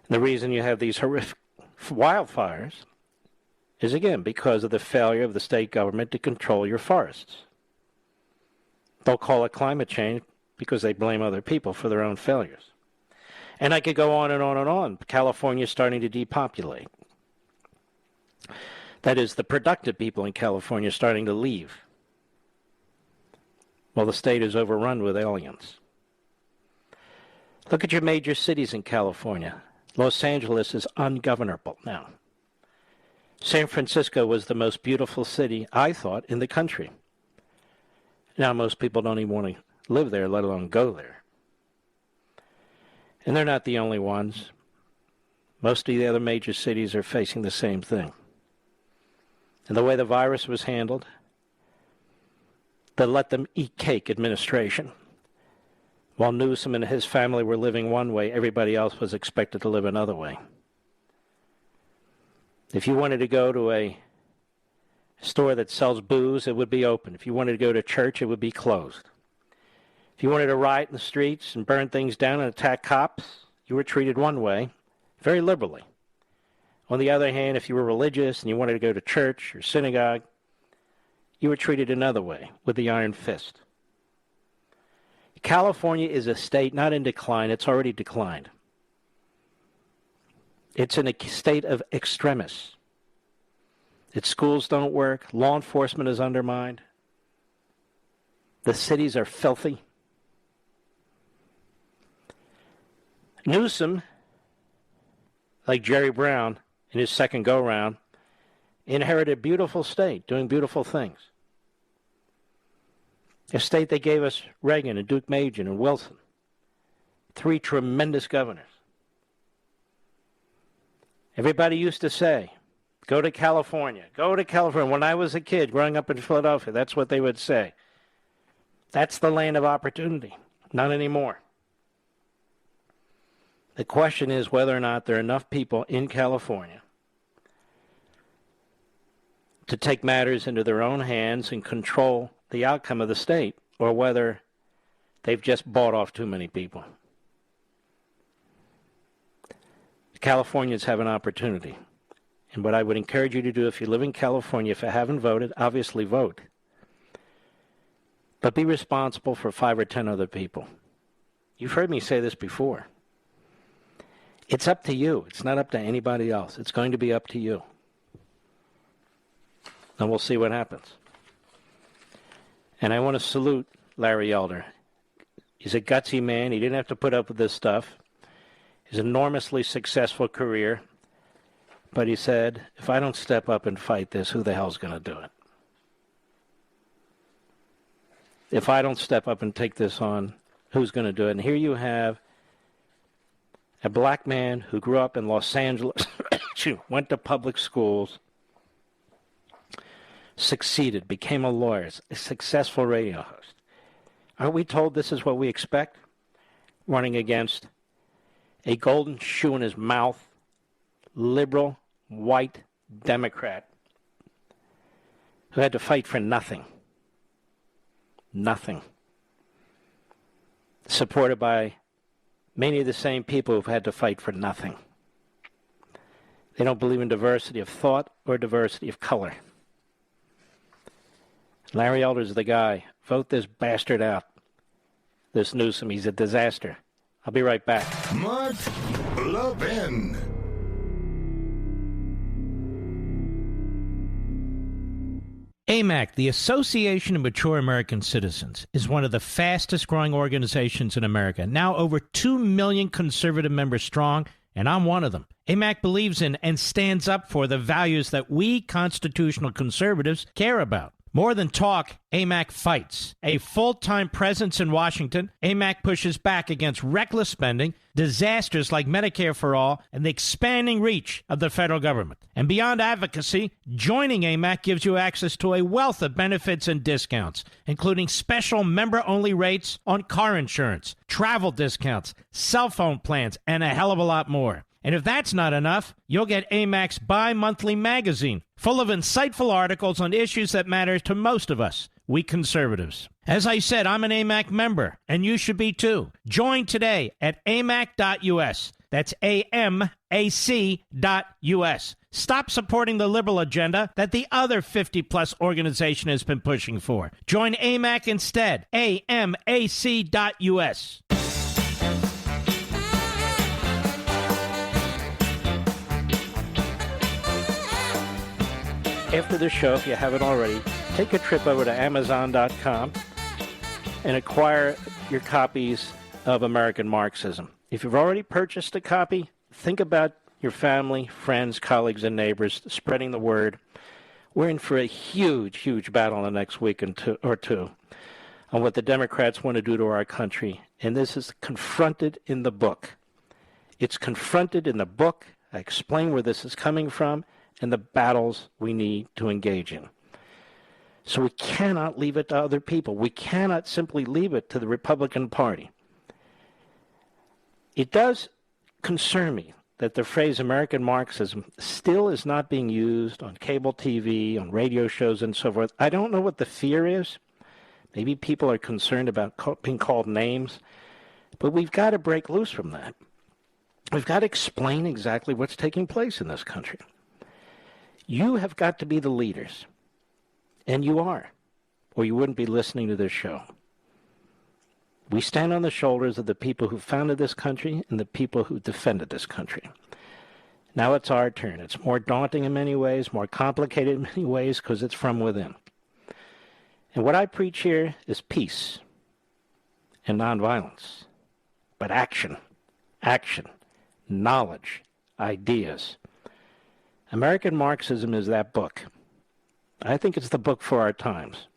And the reason you have these horrific wildfires is, again, because of the failure of the state government to control your forests. They'll call it climate change because they blame other people for their own failures. And I could go on and on and on. California is starting to depopulate. That is, the productive people in California are starting to leave. Well, the state is overrun with aliens. Look at your major cities in California. Los Angeles is ungovernable now. San Francisco was the most beautiful city, I thought, in the country. Now most people don't even want to live there, let alone go there. And they're not the only ones. Most of the other major cities are facing the same thing. And the way the virus was handled, the let-them-eat-cake administration. While Newsom and his family were living one way, everybody else was expected to live another way. If you wanted to go to a store that sells booze, it would be open. If you wanted to go to church, it would be closed. If you wanted to riot in the streets and burn things down and attack cops, you were treated one way, very liberally. On the other hand, if you were religious and you wanted to go to church or synagogue, you were treated another way, with the iron fist. California is a state not in decline, it's already declined. It's in a state of extremis. Its schools don't work, law enforcement is undermined, the cities are filthy. Newsom, like Jerry Brown in his second go-round, inherited a beautiful state, doing beautiful things. A state that gave us Reagan and Duke Majan and Wilson, 3 tremendous governors. Everybody used to say, go to California, go to California. When I was a kid growing up in Philadelphia, that's what they would say. That's the land of opportunity. Not anymore. The question is whether or not there are enough people in California to take matters into their own hands and control the outcome of the state, or whether they've just bought off too many people. Californians have an opportunity. And what I would encourage you to do if you live in California, if you haven't voted, obviously vote. But be responsible for 5 or 10 other people. You've heard me say this before. It's up to you. It's not up to anybody else. It's going to be up to you. And we'll see what happens. And I want to salute Larry Elder. He's a gutsy man. He didn't have to put up with this stuff. His enormously successful career. But he said, if I don't step up and fight this, who the hell's going to do it? If I don't step up and take this on, who's going to do it? And here you have a black man who grew up in Los Angeles, went to public schools, succeeded, became a lawyer, a successful radio host. Aren't we told this is what we expect? Running against a golden shoe in his mouth, liberal, white Democrat who had to fight for nothing. Nothing. Supported by many of the same people who've had to fight for nothing. They don't believe in diversity of thought or diversity of color. Larry Elder's the guy. Vote this bastard out. This Newsom, he's a disaster. I'll be right back. Mark Levin. AMAC, the Association of Mature American Citizens, is one of the fastest growing organizations in America. Now over 2 million conservative members strong, and I'm one of them. AMAC believes in and stands up for the values that we constitutional conservatives care about. More than talk, AMAC fights. A full-time presence in Washington, AMAC pushes back against reckless spending, disasters like Medicare for All, and the expanding reach of the federal government. And beyond advocacy, joining AMAC gives you access to a wealth of benefits and discounts, including special member-only rates on car insurance, travel discounts, cell phone plans, and a hell of a lot more. And if that's not enough, you'll get AMAC's bi-monthly magazine, full of insightful articles on issues that matter to most of us, we conservatives. As I said, I'm an AMAC member, and you should be too. Join today at amac.us. That's AMAC.us. Stop supporting the liberal agenda that the other 50-plus organization has been pushing for. Join AMAC instead. AMAC.us. after the show, if you haven't already, take a trip over to Amazon.com and acquire your copies of American Marxism. If you've already purchased a copy, think about your family, friends, colleagues, and neighbors spreading the word. We're in for a huge, huge battle in the next week or two on what the Democrats want to do to our country. And this is confronted in the book. It's confronted in the book. I explain where this is coming from and the battles we need to engage in. So we cannot leave it to other people. We cannot simply leave it to the Republican Party. It does concern me that the phrase American Marxism still is not being used on cable TV, on radio shows, and so forth. I don't know what the fear is. Maybe people are concerned about being called names. But we've got to break loose from that. We've got to explain exactly what's taking place in this country. You have got to be the leaders. And you are, or you wouldn't be listening to this show. We stand on the shoulders of the people who founded this country and the people who defended this country. Now it's our turn. It's more daunting in many ways, more complicated in many ways, because it's from within. And what I preach here is peace and nonviolence, but action, knowledge, ideas. American Marxism is that book. I think it's the book for our times.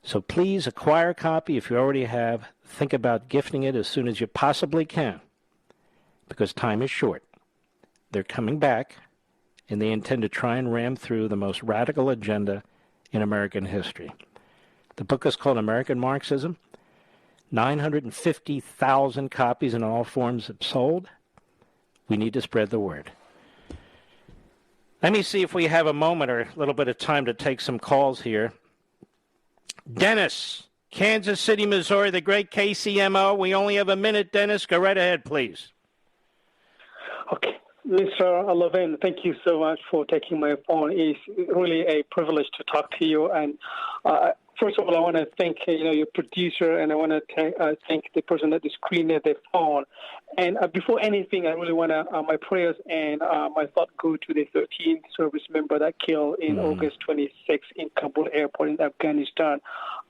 So please acquire a copy if you already have. Think about gifting it as soon as you possibly can, because time is short. They're coming back, and they intend to try and ram through the most radical agenda in American history. The book is called American Marxism. 950,000 copies in all forms have sold. We need to spread the word. Let me see if we have a moment or a little bit of time to take some calls here. Dennis, Kansas City, Missouri, the great KCMO. We only have a minute, Dennis. Go right ahead, please. Okay. Mr. Levin, thank you so much for taking my phone. It's really a privilege to talk to you. And first of all, I want to thank your producer, and I want to thank the person that is screening the phone. And before anything, I really want to, my prayers and my thought go to the 13th service member that killed in August 26 in Kabul airport in Afghanistan.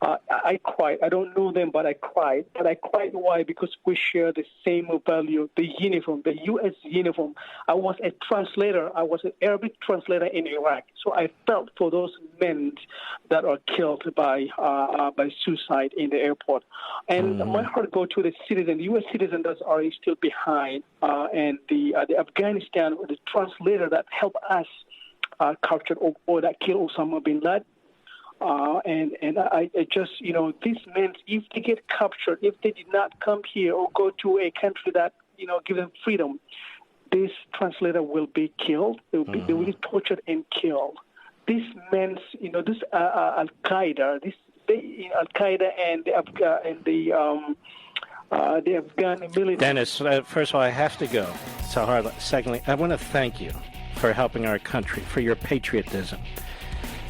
I cried. I don't know them, but I cried. But I cried why? Because we share the same value, the uniform, the U.S. uniform. I was a translator. I was an Arabic translator in Iraq. So I felt for those men that are killed by suicide in the airport. And my heart goes to the citizen, the U.S. citizen that are still behind, and the Afghanistan, the translator that helped us capture or that killed Osama bin Laden. And I just, these men, if they get captured, if they did not come here or go to a country that, give them freedom, this translator will be killed. They will be tortured and killed. These men, this Al-Qaeda, Al-Qaeda and the Afghan military. Dennis, first of all, I have to go. So hard. Secondly, I want to thank you for helping our country, for your patriotism.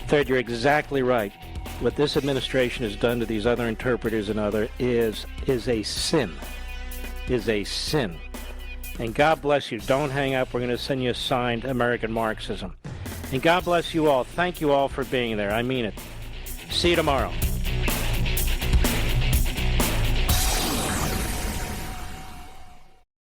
Third, you're exactly right. What this administration has done to these other interpreters and other is a sin. Is a sin. And God bless you. Don't hang up. We're going to send you a signed American Marxism. And God bless you all. Thank you all for being there. I mean it. See you tomorrow.